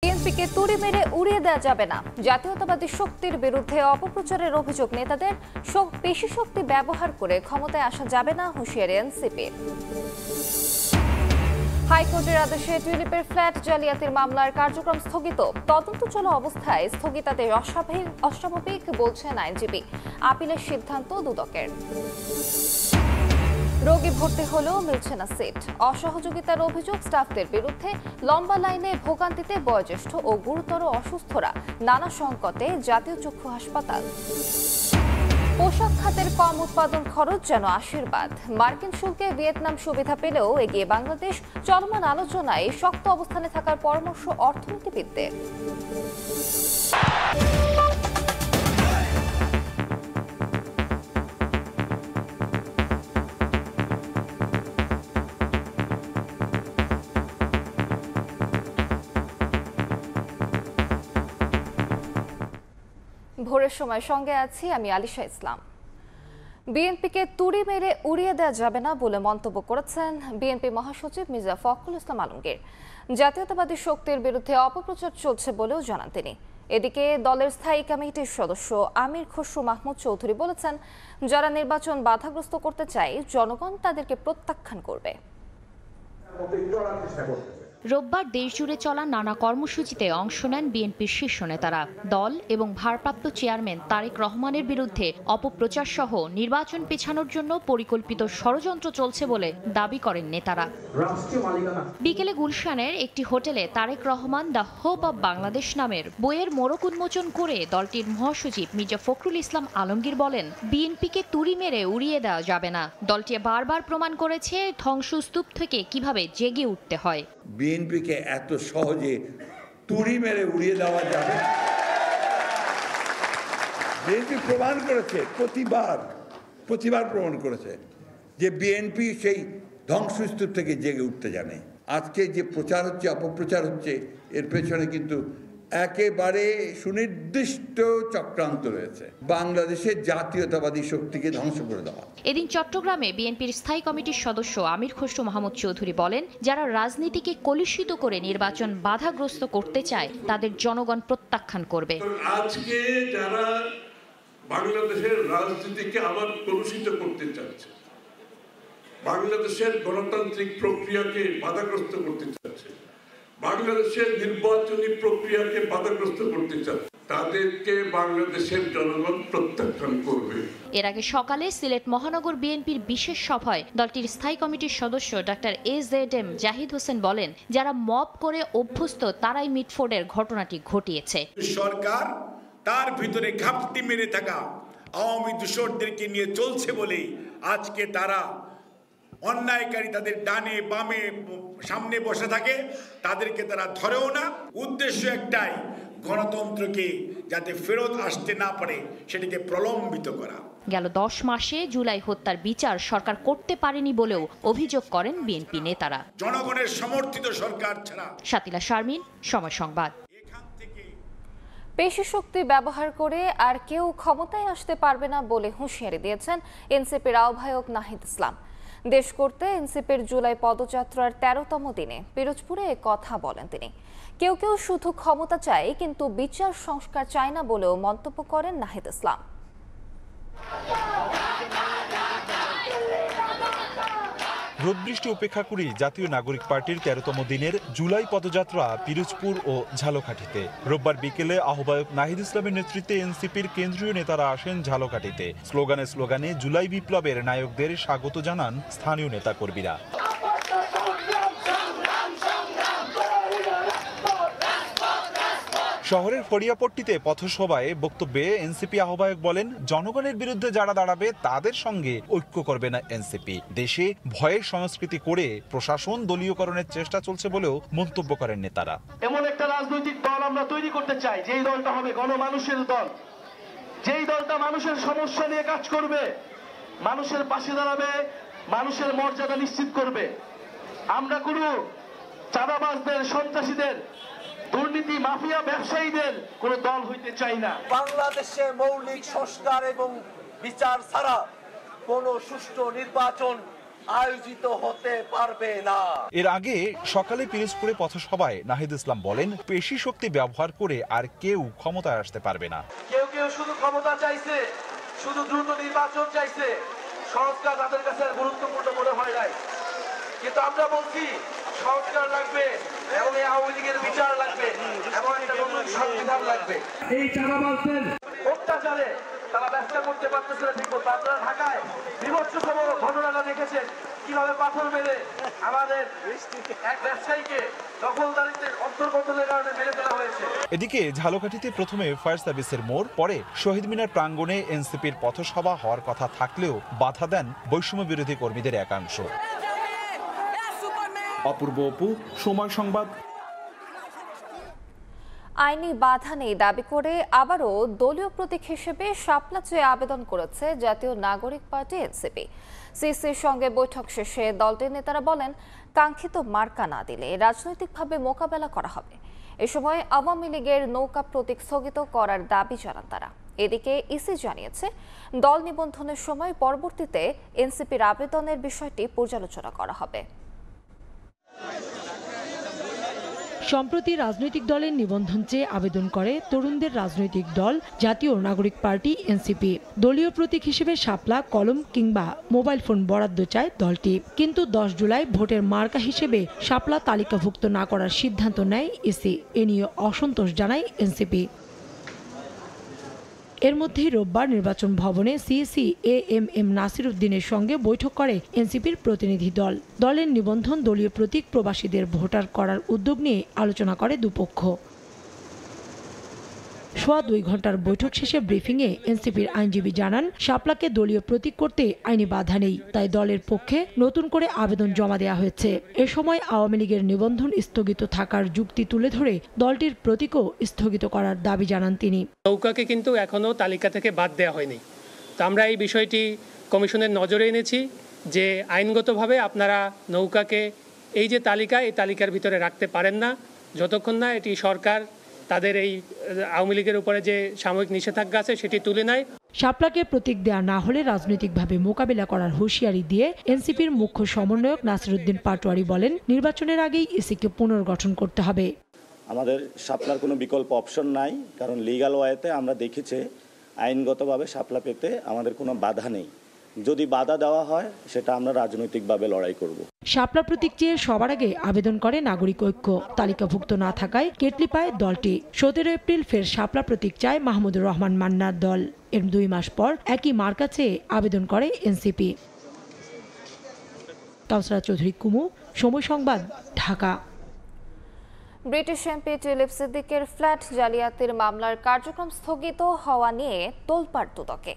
বিএনপিকে তুড়ি মেরে উড়িয়ে দেওয়া যাবে না। জাতীয়তাবাদী শক্তির বিরুদ্ধে অপপ্রচারের অভিযোগ নেতাদের পেশি শক্তি ব্যবহার করে ক্ষমতায় আসা যাবে না, হুঁশিয়ারি এনসিপির। হাইকোর্টের আদেশে টিউলিপের ফ্ল্যাট জালিয়াতির মামলার কার্যক্রম স্থগিত। তদন্ত চলা অবস্থায় স্থগিতাদেশ অস্বাভাবিক বলছেন আইনজীবী। আপিলের সিদ্ধান্ত দুদকের। রোগী ভর্তি হলেও মিলছে না সিট। অসহযোগিতার অভিযোগ স্টাফদের বিরুদ্ধে। লম্বা লাইনে ভোগান্তিতে বয়োজ্যেষ্ঠ ও গুরুতর অসুস্থরা। নানা সংকটে জাতীয় চক্ষু হাসপাতাল। পোশাক খাতের কম উৎপাদন খরচ যেন আশীর্বাদ। মার্কিন শুল্কে ভিয়েতনাম সুবিধা পেলেও এগিয়ে বাংলাদেশ। চলমান আলোচনায় শক্ত অবস্থানে থাকার পরামর্শ অর্থনীতিবিদদের। ভোরের সময় সঙ্গে আছি আমি আলিশা ইসলাম। বিএনপিকে তুড়ি মেরে উড়িয়ে দেওয়া যাবে না বলে মন্তব্য করেছেন বিএনপি মহাসচিব মির্জা ফখরুল ইসলাম আলমগীর। জাতীয়তাবাদী শক্তির বিরুদ্ধে অপপ্রচার চলছে বলেও জানান তিনি। এদিকে দলের স্থায়ী কমিটির সদস্য আমির খসরু মাহমুদ চৌধুরী বলেছেন, যারা নির্বাচন বাধাগ্রস্ত করতে চায় জনগণ তাদেরকে প্রত্যাখ্যান করবে। রোববার দেশজুড়ে চলা নানা কর্মসূচিতে অংশ নেন বিএনপির শীর্ষ নেতারা। দল এবং ভারপ্রাপ্ত চেয়ারম্যান তারেক রহমানের বিরুদ্ধে অপপ্রচার সহ নির্বাচন পেছানোর জন্য পরিকল্পিত ষড়যন্ত্র চলছে বলে দাবি করেন নেতারা। বিকেলে গুলশানের একটি হোটেলে Tarique Rahman the hope of Bangladesh নামের বইয়ের মোড়ক উন্মোচন করে দলটির মহাসচিব মির্জা ফখরুল ইসলাম আলমগীর বলেন, বিএনপিকে তুড়ি মেরে উড়িয়ে দেওয়া যাবে না। দলটি বারবার প্রমাণ করেছে ধ্বংসস্তূপ থেকে কিভাবে জেগে উঠতে হয়। বিএনপিকে এত সহজে তুড়ি মেরে উড়িয়ে দেওয়া যাবে। বিএনপি প্রমাণ করেছে, প্রতিবার প্রমাণ করেছে যে বিএনপি সেই ধ্বংসস্তূপ থেকে জেগে উঠতে জানে। আজকে যে প্রচার হচ্ছে, অপপ্রচার হচ্ছে, এর পেছনে কিন্তু একেবারে সুনির্দিষ্ট চক্রান্ত রয়েছে, বাংলাদেশের জাতীয়তাবাদী শক্তিকে ধ্বংস করে দেওয়া। এদিন চট্টগ্রামে বিএনপির স্থায়ী কমিটির সদস্য আমির খসরু মাহমুদ চৌধুরী বলেন, যারা রাজনীতিকে কলুষিত করে নির্বাচন বাধাগ্রস্ত করতে চায় তাদের জনগণ প্রত্যাখ্যান করবে। আজকে যারা বাংলাদেশের রাজনীতিকে আবার কলুষিত করতে চাচ্ছে, বাংলাদেশের গণতান্ত্রিক প্রক্রিয়াকে বাধাগ্রস্ত করতে চাচ্ছে, বাংলাদেশের নির্বাচনী প্রক্রিয়াকে বাধাগ্রস্ত করতে চাচ্ছে, তাদেরকে বাংলাদেশের জনগণ প্রত্যাখ্যান করবে। এর আগে সকালে সিলেট মহানগর বিএনপির বিশেষ সভায় দলটির স্থায়ী কমিটির সদস্য ডক্টর AZM জাহিদ হোসেন বলেন, যারা মব করে অভ্যস্ত তারাই মিটফোর্ডের ঘটনাটি ঘটিয়েছে। সরকার তার ভিতরে ঘাপটি মেরে থাকা আওয়ামী দূষরদেরকে নিয়ে চলছে বলেই আজকে তারা অন্যায়কারী তাদের ডানে বামে সামনে বসে থাকে, তাদেরকে তারা ধরেও না। উদ্দেশ্য একটাই, গণতন্ত্রকে যাতে ফেরত আসতে না পারে সেটাকে প্রলম্বিত করা। গেল 10 মাসে জুলাই হত্যার বিচার সরকার করতে পারেনি বলেও অভিযোগ করেন বিএনপি নেতারা। জনগণের সমর্থিত সরকার ছাড়া। শাতিলা শারমিন, সময় সংবাদ। পেশি শক্তি ব্যবহার করে আর কেউ ক্ষমতায় আসতে পারবে না বলে হুঁশিয়ারি দিয়েছেন এনসিপির আহ্বায়ক নাহিদ ইসলাম। দেশ করতে এনসিপির জুলাই পদযাত্রার 13তম দিনে পিরোজপুরে কথা বলেন তিনি। কেউ কেউ শুধু ক্ষমতা চায় কিন্তু বিচার সংস্কার চায় না বলেও মন্তব্য করেন নাহিদ ইসলাম। রোদবৃষ্টি উপেক্ষা করি জাতীয় নাগরিক পার্টির 13তম দিনের জুলাই পদযাত্রা পিরোজপুর ও ঝালকাঠিতে। রোববার বিকেলে আহ্বায়ক নাহিদ ইসলামের নেতৃত্বে এনসিপির কেন্দ্রীয় নেতারা আসেন ঝালকাঠিতে। স্লোগানে জুলাই বিপ্লবের নায়কদের স্বাগত জানান স্থানীয় নেতাকর্মীরা। শহরের ফড়িয়াপট্টিতে পথসভায় বক্তব্যে এনসিপি আহ্বায়ক বলেন, জনগণের বিরুদ্ধে যারা দাঁড়াবে তাদের সঙ্গে ঐক্য করবে না এনসিপি। দেশে ভয়ের সংস্কৃতি করে প্রশাসন দলীয়করণের চেষ্টা চলছে বলেও মন্তব্য করেন নেতারা। এমন একটা রাজনৈতিক দল আমরা তৈরি করতে চাই যেই দলটা হবে গণমানুষের দল, যেই দলটা মানুষের সমস্যা নিয়ে কাজ করবে, মানুষের পাশে দাঁড়াবে, মানুষের মর্যাদা নিশ্চিত করবে। আমরা কোনো চাঁদাবাজদের, সন্ত্রাসীদের, দুর্নীতি মাফিয়া ব্যবসায়ীদের কোন দল হইতে চাই না। বাংলাদেশে মৌলিক সংস্কার এবং বিচার ছাড়া কোন সুষ্ঠু নির্বাচন আয়োজিত হতে পারবে না। এর আগে সকালে পিরোজপুরে পথসভায় নাহিদ ইসলাম বলেন, পেশি শক্তি ব্যবহার করে আর কেউ ক্ষমতায় আসতে পারবে না। কেউ শুধু ক্ষমতা চাইছে, শুধু দ্রুত নির্বাচন চাইছে, সংস্কার তাদের কাছে গুরুত্বপূর্ণ মনে হয় নাই। কিন্তু আমরা বলছি সংস্কার লাগবে এবং এই আওয়ামী লীগের বিচার লাগবে এবং একটা নতুন সংবিধান লাগবে। এই চাঁদাবাজদের অত্যাচারে তারা ব্যবসা করতে পারতেছে না ঠিক মতো। আপনারা ঢাকায় বিভৎস ঘটনাটা দেখেছেন, কিভাবে পাথর মেরে আমাদের এক ব্যবসায়ীকে দখলদারিত্বের অন্তর্গতনের কারণে মেরে ফেলা হয়েছে। এদিকে ঝালকাঠিতে প্রথমে ফায়ার সার্ভিসের মোড়, পরে শহীদ মিনার প্রাঙ্গণে এনসিপির পথসভা হওয়ার কথা থাকলেও বাধা দেন বৈষম্য বিরোধী কর্মীদের একাংশ। অপূর্ব অপু, সময় সংবাদ। আইনি বাধা নেই দাবি করে আবারও দলীয় প্রতীক হিসেবে শাপলা চেয়ে আবেদন করেছে জাতীয় নাগরিক পার্টি এনসিপি। সিসির সঙ্গে বৈঠক শেষে দলটির নেতারা বলেন, কাঙ্ক্ষিত মার্কা না দিলে রাজনৈতিকভাবে মোকাবেলা করা হবে। এ সময় আওয়ামী লীগের নৌকা প্রতীক স্থগিত করার দাবি জানান তারা। এদিকে ইসি জানিয়েছে, দল নিবন্ধনের সময় পরবর্তীতে এনসিপির আবেদনের বিষয়টি পর্যালোচনা করা হবে। সম্প্রতি রাজনৈতিক দলের নিবন্ধন চেয়ে আবেদন করে তরুণদের রাজনৈতিক দল জাতীয় নাগরিক পার্টি এনসিপি। দলীয় প্রতীক হিসেবে শাপলা, কলম কিংবা মোবাইল ফোন বরাদ্দ চায় দলটি, কিন্তু 10 জুলাই ভোটের মার্কা হিসেবে শাপলা তালিকাভুক্ত না করার সিদ্ধান্ত নেয় ইসি। এ নিয়ে অসন্তোষ জানায় এনসিপি। এর মধ্যেই রোববার নির্বাচন ভবনে সিইসি এএমএম নাসির উদ্দিনের সঙ্গে বৈঠক করে এনসিপির প্রতিনিধি দল। দলের নিবন্ধন দলীয় প্রতীক প্রবাসীদের ভোটার করার উদ্যোগ নিয়ে আলোচনা করে দুপক্ষ। সোয়া 2 ঘন্টার বৈঠক শেষে ব্রিফিংয়ে এনসিপির আইনজীবী জানান, শাপলাকে দলীয় প্রতীক করতে আইনি বাধা নেই, তাই দলের পক্ষে নতুন করে আবেদন জমা দেওয়া হয়েছে। এ সময় আওয়ামী লীগের নিবন্ধন স্থগিত থাকার যুক্তি তুলে ধরে দলটির প্রতীকও স্থগিত করার দাবি জানান তিনি। নৌকাকে কিন্তু এখনও তালিকা থেকে বাদ দেওয়া হয়নি, তো আমরা এই বিষয়টি কমিশনের নজরে এনেছি যে আইনগতভাবে আপনারা নৌকাকে এই যে তালিকা, এই তালিকার ভিতরে রাখতে পারেন না যতক্ষণ না এটি সরকার তাদের এই আওয়ামী লীগের উপরে যে সাময়িক নিষেধাজ্ঞা আছে সেটি তুলে নেয়। শাপলাকে প্রতীক দেয়া না হলে রাজনৈতিকভাবে মোকাবিলা করার হুঁশিয়ারি দিয়ে এনসিপির মুখ্য সমন্বয়ক নাসির উদ্দিন পাটোয়ারি বলেন, নির্বাচনের আগেই ইসিকে পুনর্গঠন করতে হবে। আমাদের শাপলার কোনো বিকল্প অপশন নাই, কারণ লিগ্যাল ওয়েতে আমরা দেখেছি আইনগতভাবে শাপলা পেতে আমাদের কোনো বাধা নেই। যদি বাধা দেওয়া হয় সেটা আমরা রাজনৈতিকভাবে লড়াই করব। শাপলা প্রতীক চেয়ে সবার আগে আবেদন করে নাগরিক ঐক্য। তালিকাভুক্ত না থাকায় কেটলি পায় দলটি। 17 এপ্রিল ফের শাপলা প্রতীক চায় মাহমুদুর রহমান মান্নার দল। এর 2 মাস পর একই মার্কা চেয়ে আবেদন করে এনসিপি। কাউসারা চৌধুরী কুমু, সময় সংবাদ, ঢাকা। ব্রিটিশ এমপি টিউলিপ সিদ্দিকের ফ্ল্যাট জালিয়াতির মামলার কার্যক্রম স্থগিত হওয়া নিয়ে তোলপাড় দুদকে।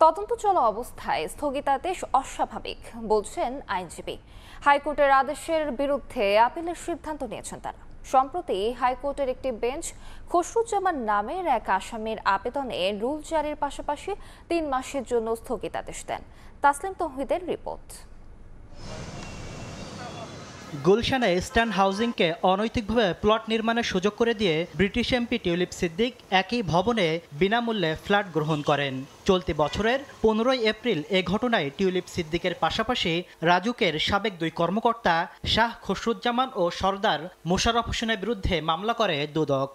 তদন্ত চলা অবস্থায় স্থগিতাদেশ অস্বাভাবিক বলছেন আইনজীবী। হাইকোর্টের আদেশের বিরুদ্ধে আপিলের সিদ্ধান্ত নিয়েছেন তারা। সম্প্রতি হাইকোর্টের একটি বেঞ্চ খসরুজ্জামান নামের এক আসামির আবেদনে রুল জারির পাশাপাশি 3 মাসের জন্য স্থগিতাদেশ দেন। তাসলিম তৌহিদের রিপোর্ট। গুলশানে ইস্টার্ন হাউজিংকে অনৈতিকভাবে প্লট নির্মাণের সুযোগ করে দিয়ে ব্রিটিশ এমপি টিউলিপ সিদ্দিক একই ভবনে বিনামূল্যে ফ্ল্যাট গ্রহণ করেন। চলতি বছরের 15 এপ্রিল এ ঘটনায় টিউলিপ সিদ্দিকের পাশাপাশি রাজুকের সাবেক 2 কর্মকর্তা শাহ খসরুজ্জামান ও সরদার মোশাররফ হোসেনের বিরুদ্ধে মামলা করে দুদক।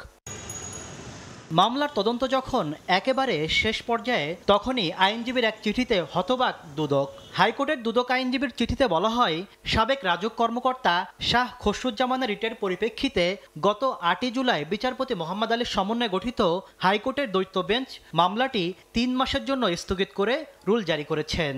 মামলার তদন্ত যখন একেবারে শেষ পর্যায়ে তখনই আইনজীবীর এক চিঠিতে হতবাক দুদক। হাইকোর্টের দুদক আইনজীবীর চিঠিতে বলা হয়, সাবেক রাজুক কর্মকর্তা শাহ খসরুজ্জামানের রিটের পরিপ্রেক্ষিতে গত 8 জুলাই বিচারপতি মোহাম্মদ আলীর সমন্বয়ে গঠিত হাইকোর্টের দ্বৈত বেঞ্চ মামলাটি 3 মাসের জন্য স্থগিত করে রুল জারি করেছেন।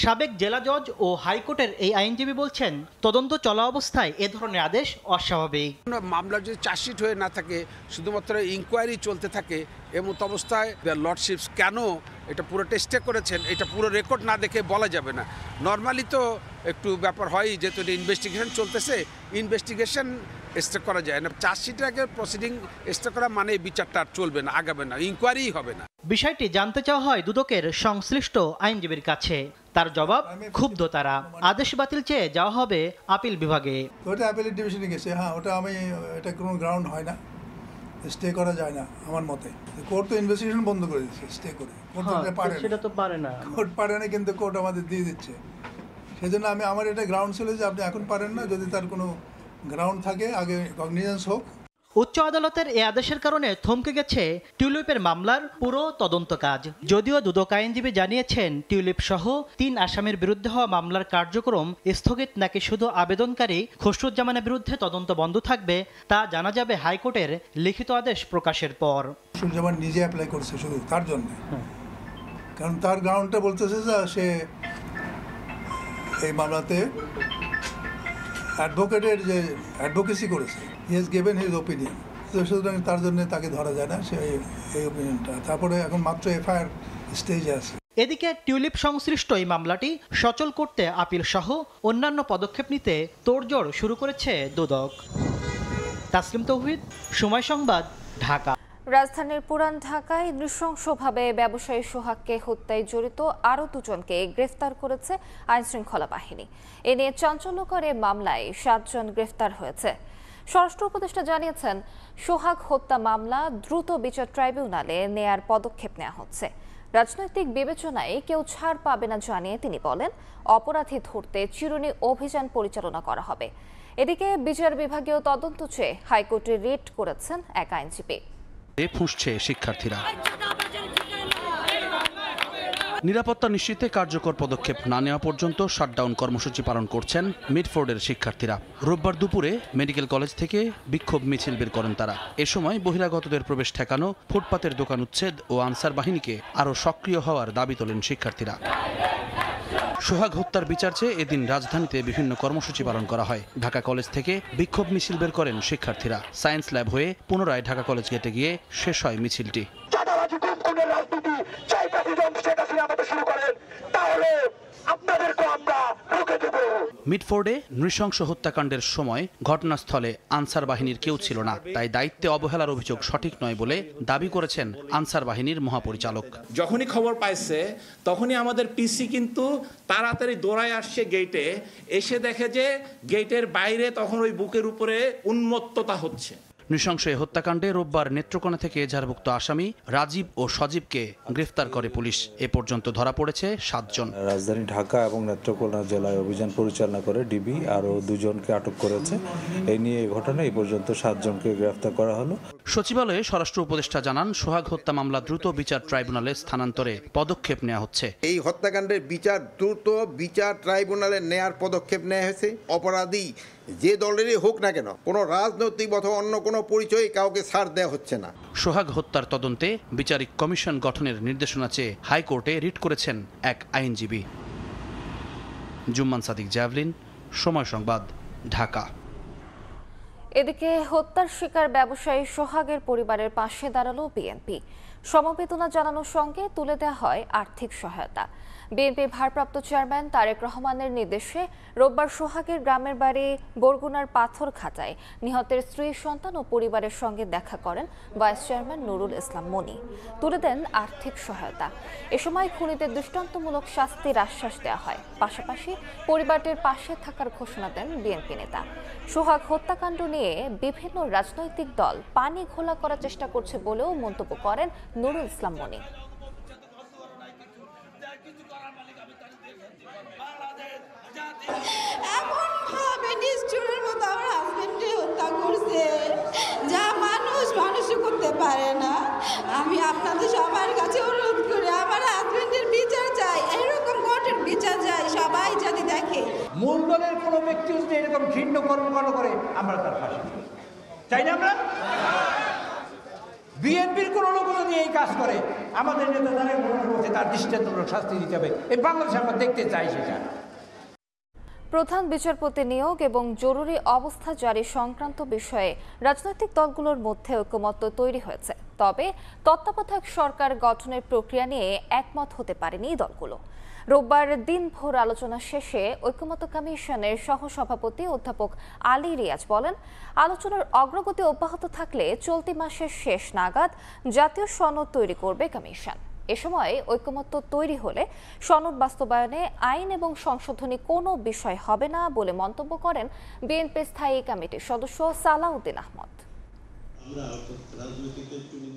সাবেক জেলা জজ ও হাইকোর্টের এই আইনজীবী বলছেন, তদন্ত চলা অবস্থায় এ ধরনের আদেশ অস্বাভাবিক। মামলার যদি চার্জশিট হয়ে না থাকে, শুধুমাত্র ইনকোয়ারি চলতে থাকে, এমত অবস্থায় লর্ডশিপস কেন এটা পুরো টেস্টে করেছেন এটা পুরো রেকর্ড না দেখে বলা যাবে না। নর্মালি তো একটু ব্যাপার হয়, যেহেতু ইনভেস্টিগেশন চলতেছে, ইনভেস্টিগেশন স্টে করা যায় না। চার্জশিটের আগে প্রসিডিং স্টে করা মানে বিচারটা চলবে না, আগাবে না, ইনকোয়ারি হবে না। বিষয়টি জানতে চাওয়া হয় দুদকের সংশ্লিষ্ট আইনজীবীর কাছে। তার জবাব, ক্ষুব্ধ তারা। আদেশ বাতিল চেয়ে যাওয়া হবে আপিল বিভাগে। ওটা আপিলের ডিভিশনে গেছে। হ্যাঁ, ওটা এটা কোনো গ্রাউন্ড হয় না, স্টে করা যায় না আমার মতে। কোর্ট তো ইনভেস্টিগেশন বন্ধ করে দিচ্ছে স্টে করে। কোর্ট পারে না, সেটা তো পারে না, কোর্ট পারে না, কিন্তু কোর্ট আমাদের দিয়ে দিচ্ছে সেজন্য আমার এটা গ্রাউন্ড ছিল যে আপনি এখন পারেন না, যদি তার কোনো গ্রাউন্ড থাকে আগে কগনিজেন্স হোক। উচ্চ আদালতের এ আদেশের কারণে থমকে গেছে টিউলিপের মামলার পুরো তদন্ত কাজ। যদিও দুদক আইনজীবী জানিয়েছেন টিউলিপ সহ 3 আসামির বিরুদ্ধে হওয়া মামলার কার্যক্রম স্থগিত নাকি শুধু আবেদনকারী খসরুজ্জামানের বিরুদ্ধে তদন্ত বন্ধ থাকবে তা জানা যাবে হাইকোর্টের লিখিত আদেশ প্রকাশের পর। খসরুজ্জামান নিজে অ্যাপ্লাই করছে শুধু তার জন্য, কারণ তার গ্রাউন্ডটা বলতেছে যে সে এই মামলাতে অ্যাডভোকেটের যে অ্যাডভোকেসি করেছে, he has given his opinion, সুতরাং তার জন্য তাকে ধরা যায় না সে এই ওপিনিয়নটা। তারপরে এখন মাত্র এফআইআর স্টেজে আছে। এদিকে টিউলিপ সংশ্লিষ্ট এই মামলাটি সচল করতে আপিল সহ অন্যান্য পদক্ষেপ নিতে তোড়জোড় শুরু করেছে দুদক। তাসলিম তৌহিদ, সময় সংবাদ, ঢাকা। রাজধানীর পুরান ঢাকায় নৃশংসভাবে ব্যবসায়ী সোহাগকে হত্যায় জড়িত আরও 2 জনকে গ্রেফতার করেছে আইনশৃঙ্খলা বাহিনী। এ নিয়ে চাঞ্চল্যকর মামলায় 7 জন গ্রেফতার হয়েছে। স্বরাষ্ট্র উপদেষ্টা জানিয়েছেন, সোহাগ হত্যা মামলা দ্রুত বিচার ট্রাইব্যুনালে নেয়ার পদক্ষেপ নেওয়া হচ্ছে। রাজনৈতিক বিবেচনায় কেউ ছাড় পাবে না জানিয়ে তিনি বলেন, অপরাধী ধরতে চিরুনি অভিযান পরিচালনা করা হবে। এদিকে বিচার বিভাগীয় তদন্ত চেয়ে হাইকোর্টে রিট করেছেন এক আইনজীবী। ফুঁসছে শিক্ষার্থীরা। নিরাপত্তা নিশ্চিতে কার্যকর পদক্ষেপ না নেওয়া পর্যন্ত শাটডাউন কর্মসূচি পালন করছেন মিডফোর্ডের শিক্ষার্থীরা। রোববার দুপুরে মেডিকেল কলেজ থেকে বিক্ষোভ মিছিল বের করেন তারা। এ সময় বহিরাগতদের প্রবেশ ঠেকানো, ফুটপাতের দোকান উচ্ছেদ ও আনসার বাহিনীকে আরও সক্রিয় হওয়ার দাবি তোলেন শিক্ষার্থীরা। সোহাগ হত্যার বিচার চেয়ে এদিন রাজধানীতে বিভিন্ন কর্মসূচি পালন করা হয়। ঢাকা কলেজ থেকে বিক্ষোভ মিছিল বের করেন শিক্ষার্থীরা। সায়েন্স ল্যাব হয়ে পুনরায় ঢাকা কলেজ গেটে গিয়ে শেষ হয় মিছিলটি। মিডফোর্ডে নৃশংস হত্যাকাণ্ডের সময় ঘটনাস্থলে আনসার বাহিনীর কেউ ছিল না, তাই দায়িত্বে অবহেলার অভিযোগ সঠিক নয় বলে দাবি করেছেন আনসার বাহিনীর মহাপরিচালক। যখনই খবর পাইছে তখনই আমাদের পিসি কিন্তু তাড়াতাড়ি দৌড়ায় আসছে গেটে, এসে দেখে যে গেটের বাইরে তখন ওই বুকের উপরে উন্মত্ততা হচ্ছে। নৃশংস এই হত্যাকাণ্ডে রোববার নেত্রকোনা থেকে এজাহারভুক্ত আসামি রাজীব ও সজীবকে গ্রেফতার করে পুলিশ। এ পর্যন্ত ধরা পড়েছে 7 জন। রাজধানী ঢাকা এবং নেত্রকোনা জেলায় অভিযান পরিচালনা করে ডিবি আরও 2 জনকে আটক করেছে। এই নিয়ে এই ঘটনায় এই পর্যন্ত 7 জনকে গ্রেফতার করা হলো। সচিবালয়ে স্বরাষ্ট্র উপদেষ্টা জানান, সোহাগ হত্যা মামলা দ্রুত বিচার ট্রাইব্যুনালে স্থানান্তরে পদক্ষেপ নেওয়া হচ্ছে। এই হত্যাকাণ্ডের বিচার দ্রুত বিচার ট্রাইব্যুনালে নেয়ার পদক্ষেপ নেওয়া হয়েছে। অপরাধী যে দলেরই হোক না কেন, কোনো রাজনৈতিক অথবা অন্য কোনো পরিচয়ে কাউকে ছাড় দেওয়া হচ্ছে না। সোহাগ হত্যার তদন্তে বিচারিক কমিশন গঠনের নির্দেশনা চেয়ে হাইকোর্টে রিট করেছেন এক আইনজীবী। জুম্মান সাদিক জ্যাভলিন, সময় সংবাদ, ঢাকা। এদিকে হত্যার শিকার ব্যবসায়ী সোহাগের পরিবারের পাশে দাঁড়ালো বিএনপি। সমবেদনা জানানোর সঙ্গে তুলে দেওয়া হয় আর্থিক সহায়তা। বিএনপি ভারপ্রাপ্ত চেয়ারম্যান তারেক রহমানের নির্দেশে রোববার সোহাগের গ্রামের বাড়ি বরগুনার পাথরঘাটায় নিহতের স্ত্রী, সন্তান ও পরিবারের সঙ্গে দেখা করেন ভাইস চেয়ারম্যান নুরুল ইসলাম মনি। তুলে দেন আর্থিক সহায়তা। এ সময় খুনিদের দৃষ্টান্তমূলক শাস্তির আশ্বাস দেওয়া হয়। পাশাপাশি পরিবারটির পাশে থাকার ঘোষণা দেন বিএনপি নেতা। সোহাগ হত্যাকাণ্ড নিয়ে বিভিন্ন রাজনৈতিক দল পানি ঘোলা করার চেষ্টা করছে বলেও মন্তব্য করেন নুরুল ইসলাম মনি। পারে না। আমি আপনাদের সবার কাছে অনুরোধ করি, আমার হাজবেন্ডের বিচার চাই, এরকম কঠোর বিচার চাই, সবাই যদি দেখে। মূল দলের কোনো ব্যক্তি যদি এরকম ঘৃণ্য কর্মকাণ্ড করে, আমরা তার ফাঁসি চাই না। আমরা বিএনপির কোনো লোক যদি এই কাজ করে, আমাদের নেতা তারা বলছে তার দৃষ্টান্তমূলক শাস্তি দিতে হবে। এই বাংলাদেশে আমরা দেখতে চাই সেটা। প্রধান বিচারপতি নিয়োগ এবং জরুরি অবস্থা জারি সংক্রান্ত বিষয়ে রাজনৈতিক দলগুলোর মধ্যে ঐকমত্য তৈরি হয়েছে। তবে তত্ত্বাবধায়ক সরকার গঠনের প্রক্রিয়া নিয়ে একমত হতে পারেনি দলগুলো। রোববার দিনভর আলোচনা শেষে ঐকমত্য কমিশনের সহসভাপতি অধ্যাপক আলী রিয়াজ বলেন, আলোচনার অগ্রগতি অব্যাহত থাকলে চলতি মাসের শেষ নাগাদ জাতীয় সনদ তৈরি করবে কমিশন। এ সময় ঐকমত্য তৈরি হলে সনদ বাস্তবায়নে আইন এবং সংশোধনী কোনো বিষয় হবে না বলে মন্তব্য করেন বিএনপি স্থায়ী কমিটির সদস্য সালাউদ্দিন আহমদ।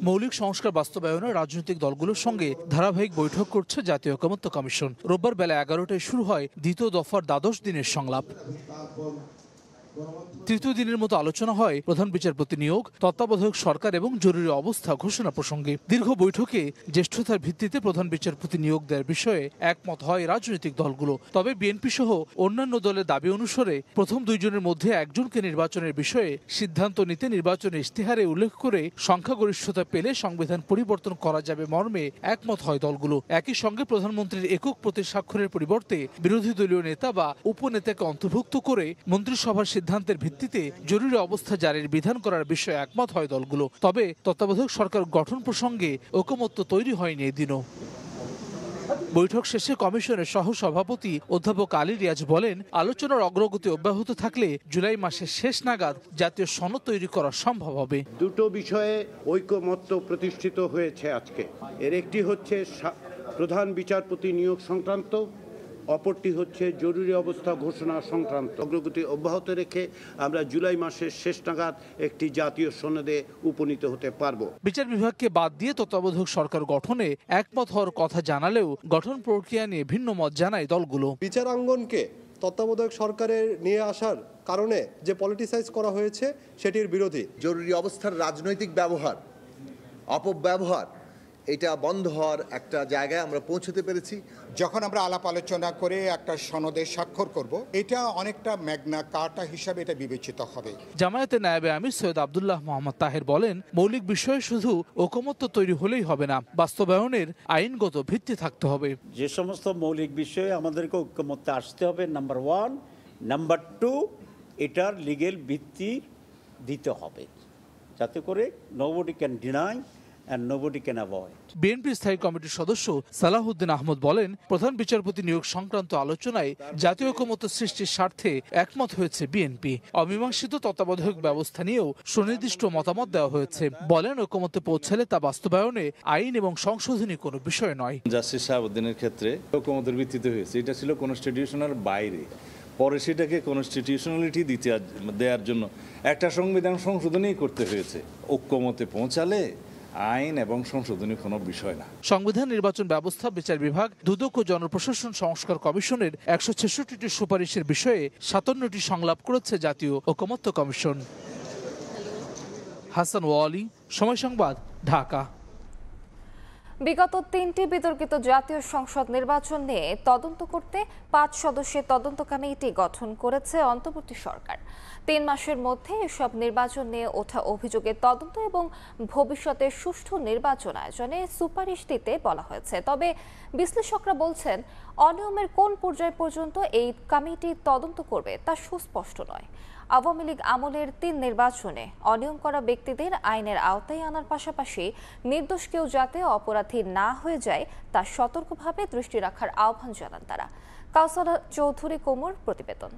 মৌলিক সংস্কার বাস্তবায়নে রাজনৈতিক দলগুলোর সঙ্গে ধারাবাহিক বৈঠক করছে জাতীয় ঐকমত্য কমিশন। রোববার বেলা 11টায় শুরু হয় দ্বিতীয় দফার দ্বাদশ দিনের সংলাপ। তৃতীয় দিনের মতো আলোচনা হয় প্রধান বিচারপতি নিয়োগ, তত্ত্বাবধায়ক সরকার এবং জরুরি অবস্থা ঘোষণা প্রসঙ্গে। দীর্ঘ বৈঠকে জ্যেষ্ঠতার ভিত্তিতে প্রধান বিচারপতি নিয়োগ দেওয়ার বিষয়ে একমত হয় রাজনৈতিক দলগুলো। তবে বিএনপি সহ অন্যান্য দলের দাবি অনুসারে প্রথম দুইজনের মধ্যে একজনকে নির্বাচনের বিষয়ে সিদ্ধান্ত নিতে নির্বাচনের ইশতেহারে উল্লেখ করে সংখ্যাগরিষ্ঠতা পেলে সংবিধান পরিবর্তন করা যাবে মর্মে একমত হয় দলগুলো। একই সঙ্গে প্রধানমন্ত্রীর একক প্রতি স্বাক্ষরের পরিবর্তে বিরোধী দলীয় নেতা বা উপনেতাকে অন্তর্ভুক্ত করে মন্ত্রিসভার সিদ্ধান্তের ভিত্তিতে জরুরি অবস্থা জারির বিধান করার বিষয়ে একমত হয় দলগুলো। তবে তত্ত্বাবধায়ক সরকার গঠন প্রসঙ্গে ঐকমত্য তৈরি হয়নি এদিনও। বৈঠক শেষে কমিশনের সহসভাপতি অধ্যাপক আলী রিয়াজ বলেন, আলোচনার অগ্রগতি অব্যাহত থাকলে জুলাই মাসের শেষ নাগাদ জাতীয় সনদ তৈরি করা সম্ভব হবে। দুটো বিষয়ে ঐকমত্য প্রতিষ্ঠিত হয়েছে আজকে। এর একটি হচ্ছে প্রধান বিচারপতি নিয়োগ সংক্রান্ত, অপরটি হচ্ছে জরুরি অবস্থা ঘোষণা সংক্রান্ত। অগ্রগতি অব্যাহত রেখে আমরা জুলাই মাসের শেষ নাগাদ একটি জাতীয় সনদে উপনীত হতে পারব। বিচার বিভাগকে বাদ দিয়ে তত্ত্বাবধায়ক সরকার গঠনে একমত হওয়ার কথা জানালেও গঠন প্রক্রিয়া নিয়ে ভিন্ন মত জানায় দলগুলো। বিচারাঙ্গনকে তত্ত্বাবধায়ক সরকারের নিয়ে আসার কারণে যে পলিটিসাইজ করা হয়েছে সেটির বিরোধী। জরুরি অবস্থার রাজনৈতিক ব্যবহার, অপব্যবহার, এটা বন্ধ হওয়ার একটা জায়গায় আমরা পৌঁছতে পেরেছি। যখন আমরা আলাপ আলোচনা করে একটা সনদে স্বাক্ষর করব, এটা অনেকটা ম্যাগনা কার্টা হিসাবে এটা বিবেচিত হবে। জামায়াতের নায়েবে আমির সৈয়দ আব্দুল্লাহ মোহাম্মদ তাহের বলেন, মৌলিক বিষয়ে শুধু ঐকমত্য তৈরি হলেই হবে না, বাস্তবায়নের আইনগত ভিত্তি থাকতে হবে। যে সমস্ত মৌলিক বিষয়ে আমাদেরকে ঐকমত্যে আসতে হবে, নাম্বার 1, নাম্বার 2, এটার লিগেল ভিত্তি দিতে হবে, যাতে করে nobody can deny and nobody can avoid. BNP স্থায়ী কমিটির সদস্য সালাহউদ্দিন আহমদ বলেন, প্রধান বিচারপতি নিয়োগ সংক্রান্ত আলোচনায় জাতীয় ঐকমত্য সৃষ্টির স্বার্থে একমত হয়েছে বিএনপি। অমীমাংসিত তত্ত্বাবধায়ক ব্যবস্থা নিয়েও সুনির্দিষ্ট মতামত দেওয়া হয়েছে। বলেন, ঐকমত্যে পৌঁছালে তা বাস্তবায়নে আইন এবং সংশোধনী কোনো বিষয় নয়। জাস্টিস শাহাবুদ্দিনের ক্ষেত্রে ঐকমত্যের ভিত্তিতে হয়েছে, এটা ছিল কনস্টিটিউশনের বাইরে। পরে সেটাকে কনস্টিটিউশনালিটি দেওয়ার জন্য একটা সংবিধান সংশোধনী করতে হয়েছে। ঐকমত্যে পৌঁছালে আইন এবং সংশোধনী কোনো বিষয় না। সংবিধান, নির্বাচন ব্যবস্থা, বিচার বিভাগ, দুদক ও জনপ্রশাসন সংস্কার কমিশনের 166টি সুপারিশের বিষয়ে 57টি সংলাপ করেছে জাতীয় ঐকমত্য কমিশন। হাসান ওয়ালি, সময় সংবাদ, ঢাকা। বিগত 3টি বিতর্কিত জাতীয় সংসদ নির্বাচন নিয়ে তদন্ত করতে 5 সদস্যের তদন্ত কমিটি গঠন করেছে অন্তর্বর্তী সরকার। 3 মাসের মধ্যে এসব নির্বাচন নিয়ে ওঠা অভিযোগের তদন্ত এবং ভবিষ্যতে সুষ্ঠু নির্বাচন আয়োজনে সুপারিশ দিতে বলা হয়েছে। তবে বিশ্লেষকরা বলছেন, অনিয়মের কোন পর্যায় পর্যন্ত এই কমিটি তদন্ত করবে তা সুস্পষ্ট নয়। আওয়ামী লীগ আমলের 3 নির্বাচনে অনিয়ম করা ব্যক্তিদের আইনের আওতায় আনার পাশাপাশি নির্দোষ কেউ যাতে অপরাধী না হয়ে যায় তা সতর্কভাবে দৃষ্টি রাখার আহ্বান জানান তারা। কাউসার চৌধুরী কোমর প্রতিবেদন।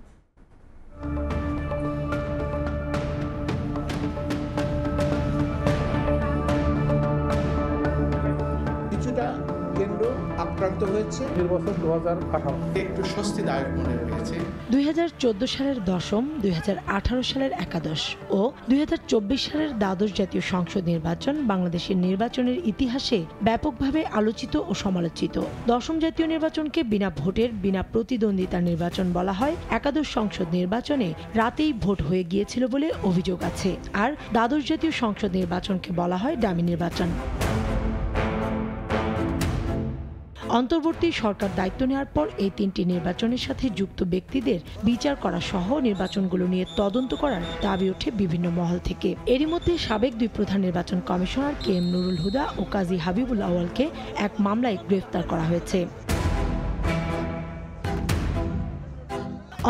কিছুটা কেন্দ্র আক্রান্ত হয়েছে। নির্বাচন 2018 একটু স্বস্তিদায়ক মনে হয়েছে। 2014 সালের 10ম, 2018 সালের 11 ও 2024 সালের দ্বাদশ জাতীয় সংসদ নির্বাচন বাংলাদেশের নির্বাচনের ইতিহাসে ব্যাপকভাবে আলোচিত ও সমালোচিত। 10ম জাতীয় নির্বাচনকে বিনা ভোটের, বিনা প্রতিদ্বন্দ্বিতার নির্বাচন বলা হয়। একাদশ সংসদ নির্বাচনে রাতেই ভোট হয়ে গিয়েছিল বলে অভিযোগ আছে। আর দ্বাদশ জাতীয় সংসদ নির্বাচনকে বলা হয় ডামি নির্বাচন। অন্তর্বর্তী সরকার দায়িত্ব নেওয়ার পর এই 3টি নির্বাচনের সাথে যুক্ত ব্যক্তিদের বিচার করা সহ নির্বাচনগুলো নিয়ে তদন্ত করার দাবি ওঠে বিভিন্ন মহল থেকে। এরই মধ্যে সাবেক 2 প্রধান নির্বাচন কমিশনার KM নুরুল হুদা ও কাজী হাবিবুল আউয়ালকে এক মামলায় গ্রেফতার করা হয়েছে।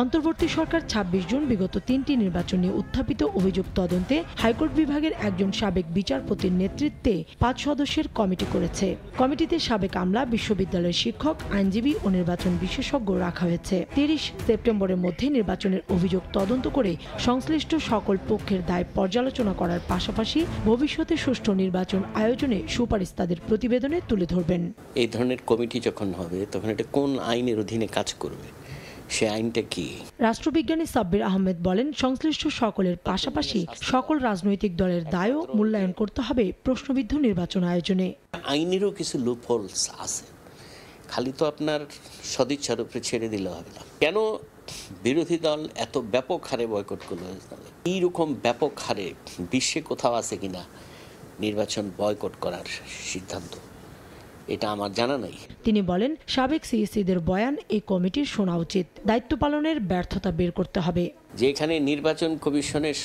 অন্তর্বর্তী সরকার 26 জুন বিগত 3টি নির্বাচন নিয়ে উত্থাপিত অভিযোগ তদন্তে হাইকোর্ট বিভাগের একজন সাবেক বিচারপতির নেতৃত্বে 5 সদস্যের কমিটি করেছে। কমিটিতে সাবেক আমলা, বিশ্ববিদ্যালয়ের শিক্ষক, আইনজীবী ও নির্বাচন বিশেষজ্ঞ রাখা হয়েছে। 30 সেপ্টেম্বরের মধ্যে নির্বাচনের অভিযোগ তদন্ত করে সংশ্লিষ্ট সকল পক্ষের দায় পর্যালোচনা করার পাশাপাশি ভবিষ্যতে সুষ্ঠু নির্বাচন আয়োজনে সুপারিশ তাদের প্রতিবেদনে তুলে ধরবেন। এই ধরনের কমিটি যখন হবে তখন এটা কোন আইনের অধীনে কাজ করবে সে আইনটা কি? রাষ্ট্রবিজ্ঞানী সাব্বির আহমেদ বলেন, সংশ্লিষ্ট সকলের পাশাপাশি সকল রাজনৈতিক দলের দায়ও মূল্যায়ন করতে হবে প্রশ্নবিদ্ধ নির্বাচন আয়োজনে। আইনেরও কিছু লুপহোলস আছে, খালি তো আপনার সদিচ্ছার উপরে ছেড়ে দিলে হবে না। কেন বিরোধী দল এত ব্যাপক হারে বয়কট করলো? এইরকম ব্যাপক হারে বিশ্বে কোথাও আছে কিনা নির্বাচন বয়কট করার সিদ্ধান্ত? এটা আমার জানা নাই। তিনি বলেন, সাবেক সিইসিদের বয়ান এই কমিটির শোনা উচিত, দায়িত্ব পালনের ব্যর্থতা বের করতে হবে। যেখানে নির্বাচন কমিশনের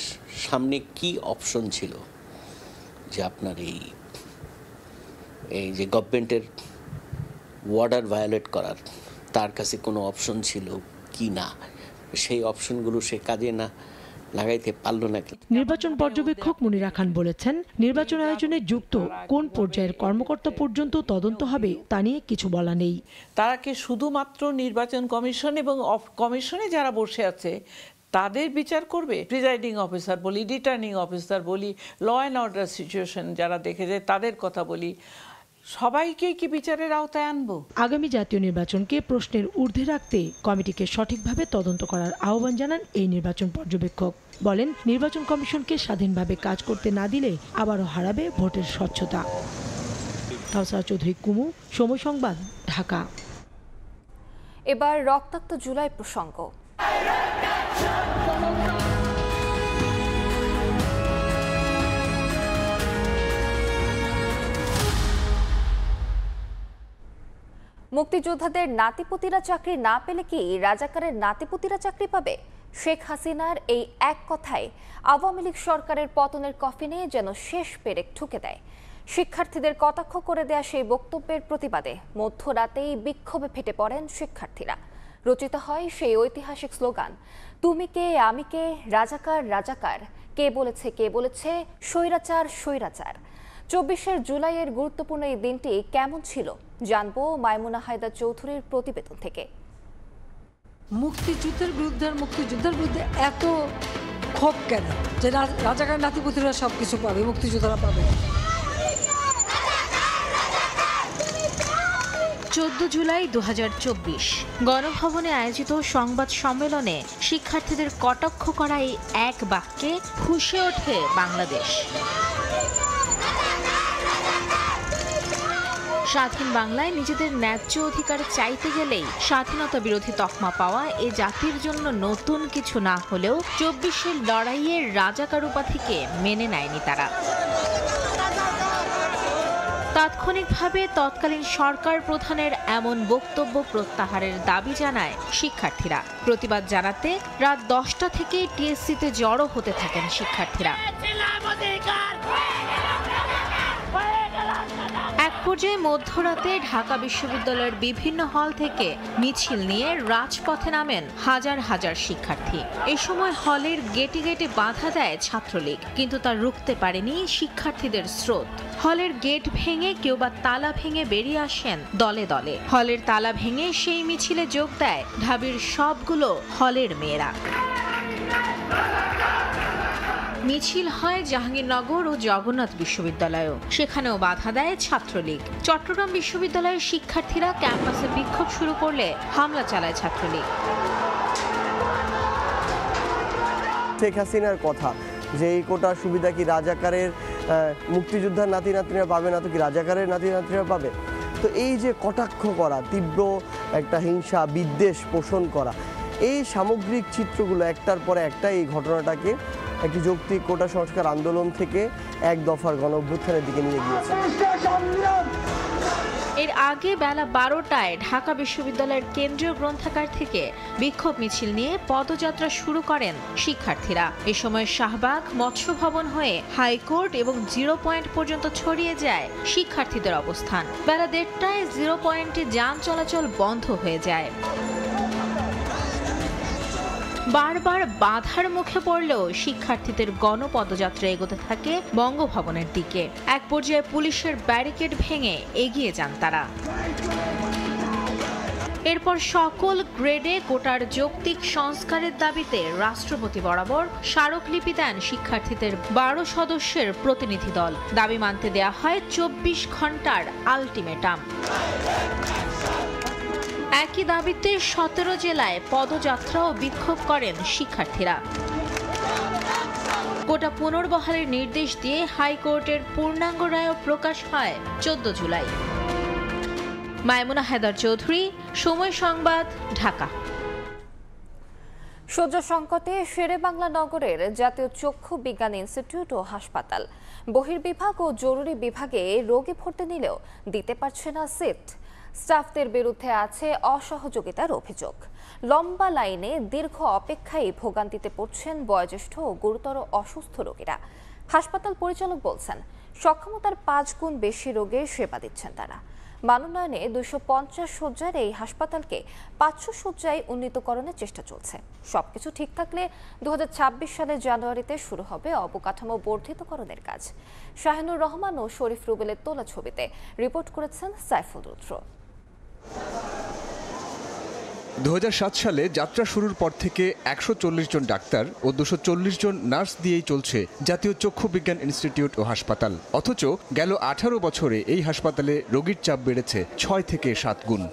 সামনে কি অপশন ছিল যে আপনার এই যে গভর্নমেন্টের অর্ডার ভায়োলেট করার, তার কাছে কোনো অপশন ছিল কি না, সেই অপশনগুলো সে কাজে না লাগাইতে পারল না। নির্বাচন পর্যবেক্ষক মুনিরা খান বলেছেন, নির্বাচন আয়োজনে যুক্ত কোন পর্যায়ের কর্মকর্তা পর্যন্ত তদন্ত হবে তা নিয়ে কিছু বলা নেই। তারা কি শুধুমাত্র নির্বাচন কমিশন এবং কমিশনে যারা বসে আছে তাদের বিচার করবে? প্রিজাইডিং অফিসার বলি, রিটার্নিং অফিসার বলি, ল অ্যান্ড অর্ডার সিচুয়েশন যারা দেখে যায় তাদের কথা বলি, সবাইকে কি বিচারের আওতায় আনবো? আগামী জাতীয় নির্বাচনকে প্রশ্নের ঊর্ধ্বে রাখতে কমিটিকে সঠিকভাবে তদন্ত করার আহ্বান জানান এই নির্বাচন পর্যবেক্ষক। বলেন, নির্বাচন কমিশনকে স্বাধীনভাবে কাজ করতে না দিলে আবারও হারাবে ভোটের স্বচ্ছতা। কাউসার চৌধুরী কুমু, সময় সংবাদ, ঢাকা। এবার রক্তাক্ত জুলাই প্রসঙ্গ। মুক্তিযোদ্ধাদের নাতিপুতিরা চাকরি না পেলে কি রাজাকারের নাতিপুতিরা চাকরি পাবে? শেখ হাসিনার এই এক কথায় আওয়ামী লীগ সরকারের পতনের কফিনে যেন শেষ পেরেক ঠুকে দেয়। শিক্ষার্থীদের কটাক্ষ করে দেয়া সেই বক্তব্যের প্রতিবাদে মধ্যরাতেই বিক্ষোভে ফেটে পড়েন শিক্ষার্থীরা। রচিত হয় সেই ঐতিহাসিক স্লোগান, তুমি কে আমি কে, রাজাকার রাজাকার, কে বলেছে স্বৈরাচার স্বৈরাচার। 24 জুলাইয়ের গুরুত্বপূর্ণ এই দিনটি কেমন ছিল জানবো মাইমুনা হায়দার চৌধুরীর প্রতিবেদন থেকে। মুক্তিযুদ্ধের বিরুদ্ধে এত ক্ষোভ কেন যে রাজাকার নাতিপুতিরা সবকিছু পাবে, মুক্তিযোদ্ধারা পাবে? 14 জুলাই 2024 গণভবনে আয়োজিত সংবাদ সম্মেলনে শিক্ষার্থীদের কটাক্ষ করা এই এক বাক্যে ফুঁসে ওঠে বাংলাদেশ। স্বাধীন বাংলায় নিজেদের ন্যায্য অধিকার চাইতে গেলেই স্বাধীনতা বিরোধী তকমা পাওয়া এ জাতির জন্য নতুন কিছু না হলেও 24 লড়াইয়ের রাজাকার উপাধিকে মেনে নেয়নি তারা। তাৎক্ষণিকভাবে তৎকালীন সরকার প্রধানের এমন বক্তব্য প্রত্যাহারের দাবি জানায় শিক্ষার্থীরা। প্রতিবাদ জানাতে রাত 10টা থেকে টিএসসিতে জড়ো হতে থাকেন শিক্ষার্থীরা। এক পর্যায়ে মধ্যরাতে ঢাকা বিশ্ববিদ্যালয়ের বিভিন্ন হল থেকে মিছিল নিয়ে রাজপথে নামেন হাজার হাজার শিক্ষার্থী। এ সময় হলের গেটে গেটে বাধা দেয় ছাত্রলীগ, কিন্তু তা রুখতে পারেনি শিক্ষার্থীদের স্রোত। হলের গেট ভেঙে কেউ বা তালা ভেঙে বেরিয়ে আসেন দলে দলে। হলের তালা ভেঙে সেই মিছিলে যোগ দেয় ঢাবির সবগুলো হলের মেয়েরা। মিছিল হয় জাহাঙ্গীরনগর ও জগন্নাথ বিশ্ববিদ্যালয়েও, সেখানেও বাধা দেয় ছাত্রলীগ। চট্টগ্রাম বিশ্ববিদ্যালয়ের শিক্ষার্থীরা ক্যাম্পাসে বিক্ষোভ শুরু করলে হামলা চালায় ছাত্রলীগ। শেখ হাসিনার কথা যে এই কোটার সুবিধা কি রাজাকারের মুক্তিযোদ্ধার নাতি নাতনিরা পাবে না, তো কি রাজাকারের নাতি নাতনিরা পাবে? তো এই যে কটাক্ষ করা, তীব্র একটা হিংসা বিদ্বেষ পোষণ করা, এই সামগ্রিক চিত্রগুলো একটার পরে একটা এই ঘটনাটাকে একটি যৌক্তিক কোটা সংস্কার আন্দোলন থেকে এক দফার গণঅভ্যুত্থানের দিকে নিয়ে গিয়েছে। এর আগে বেলা 12টায় ঢাকা বিশ্ববিদ্যালয়ের কেন্দ্রীয় গ্রন্থাগার থেকে বিক্ষোভ মিছিল নিয়ে পদযাত্রা শুরু করেন শিক্ষার্থীরা। এ সময় শাহবাগ, মৎস্য ভবন হয়ে হাইকোর্ট এবং 0 পয়েন্ট পর্যন্ত ছড়িয়ে যায় শিক্ষার্থীদের অবস্থান। বেলা 1:30টায় 0 পয়েন্টে যান চলাচল বন্ধ হয়ে যায়। বারবার বাধার মুখে পড়লেও শিক্ষার্থীদের গণপদযাত্রা এগোতে থাকে বঙ্গভবনের দিকে। এক পর্যায়ে পুলিশের ব্যারিকেড ভেঙে এগিয়ে যান তারা। এরপর সকল গ্রেডে কোটার যৌক্তিক সংস্কারের দাবিতে রাষ্ট্রপতি বরাবর স্মারকলিপি দেন শিক্ষার্থীদের 12 সদস্যের প্রতিনিধি দল। দাবি মানতে দেয়া হয় 24 ঘন্টার আলটিমেটাম। একই দাবিতে 17 জেলায় পদযাত্রা ও বিক্ষোভ করেন শিক্ষার্থীরা। কোটা পুনর্বহালের নির্দেশ দিয়ে হাইকোর্টের পূর্ণাঙ্গ রায়ও প্রকাশ হয় 14 জুলাই। মাইমুনা হায়দার চৌধুরী, সময় সংবাদ, ঢাকা। শয্যা সংকটে শেরেবাংলা নগরের জাতীয় চক্ষু বিজ্ঞান ইনস্টিটিউট ও হাসপাতাল বহির্বিভাগ ও জরুরি বিভাগে রোগী ভর্তি নিলেও দিতে পারছে না সিট। স্টাফদের বিরুদ্ধে আছে অসহযোগিতার অভিযোগ। লম্বা লাইনে দীর্ঘ অপেক্ষায় ভোগান্তিতে পড়ছেন বয়োজ্যেষ্ঠ ও গুরুতর অসুস্থ রোগীরা। হাসপাতাল পরিচালক বলছেন, সক্ষমতার 5 গুণ বেশি রোগের সেবা দিচ্ছেন তারা। মানোন্নয়নে 250 শয্যার এই হাসপাতালকে 500 শয্যায় উন্নীতকরণের চেষ্টা চলছে। সবকিছু ঠিক থাকলে 2026 সালের জানুয়ারিতে শুরু হবে অবকাঠামো বর্ধিতকরণের কাজ। শাহিনুর রহমান ও শরীফ রুবেলের তোলা ছবিতে রিপোর্ট করেছেন সাইফুল রুদ্র। 2007 সালে যাত্রা শুরুর পর থেকে 140 জন ডাক্তার ও 240 জন নার্স দিয়েই চলছে জাতীয় চক্ষু বিজ্ঞান ইনস্টিটিউট ও হাসপাতাল। অথচ গেল 18 বছরে এই হাসপাতালে রোগীর চাপ বেড়েছে 6 থেকে 7 গুণ।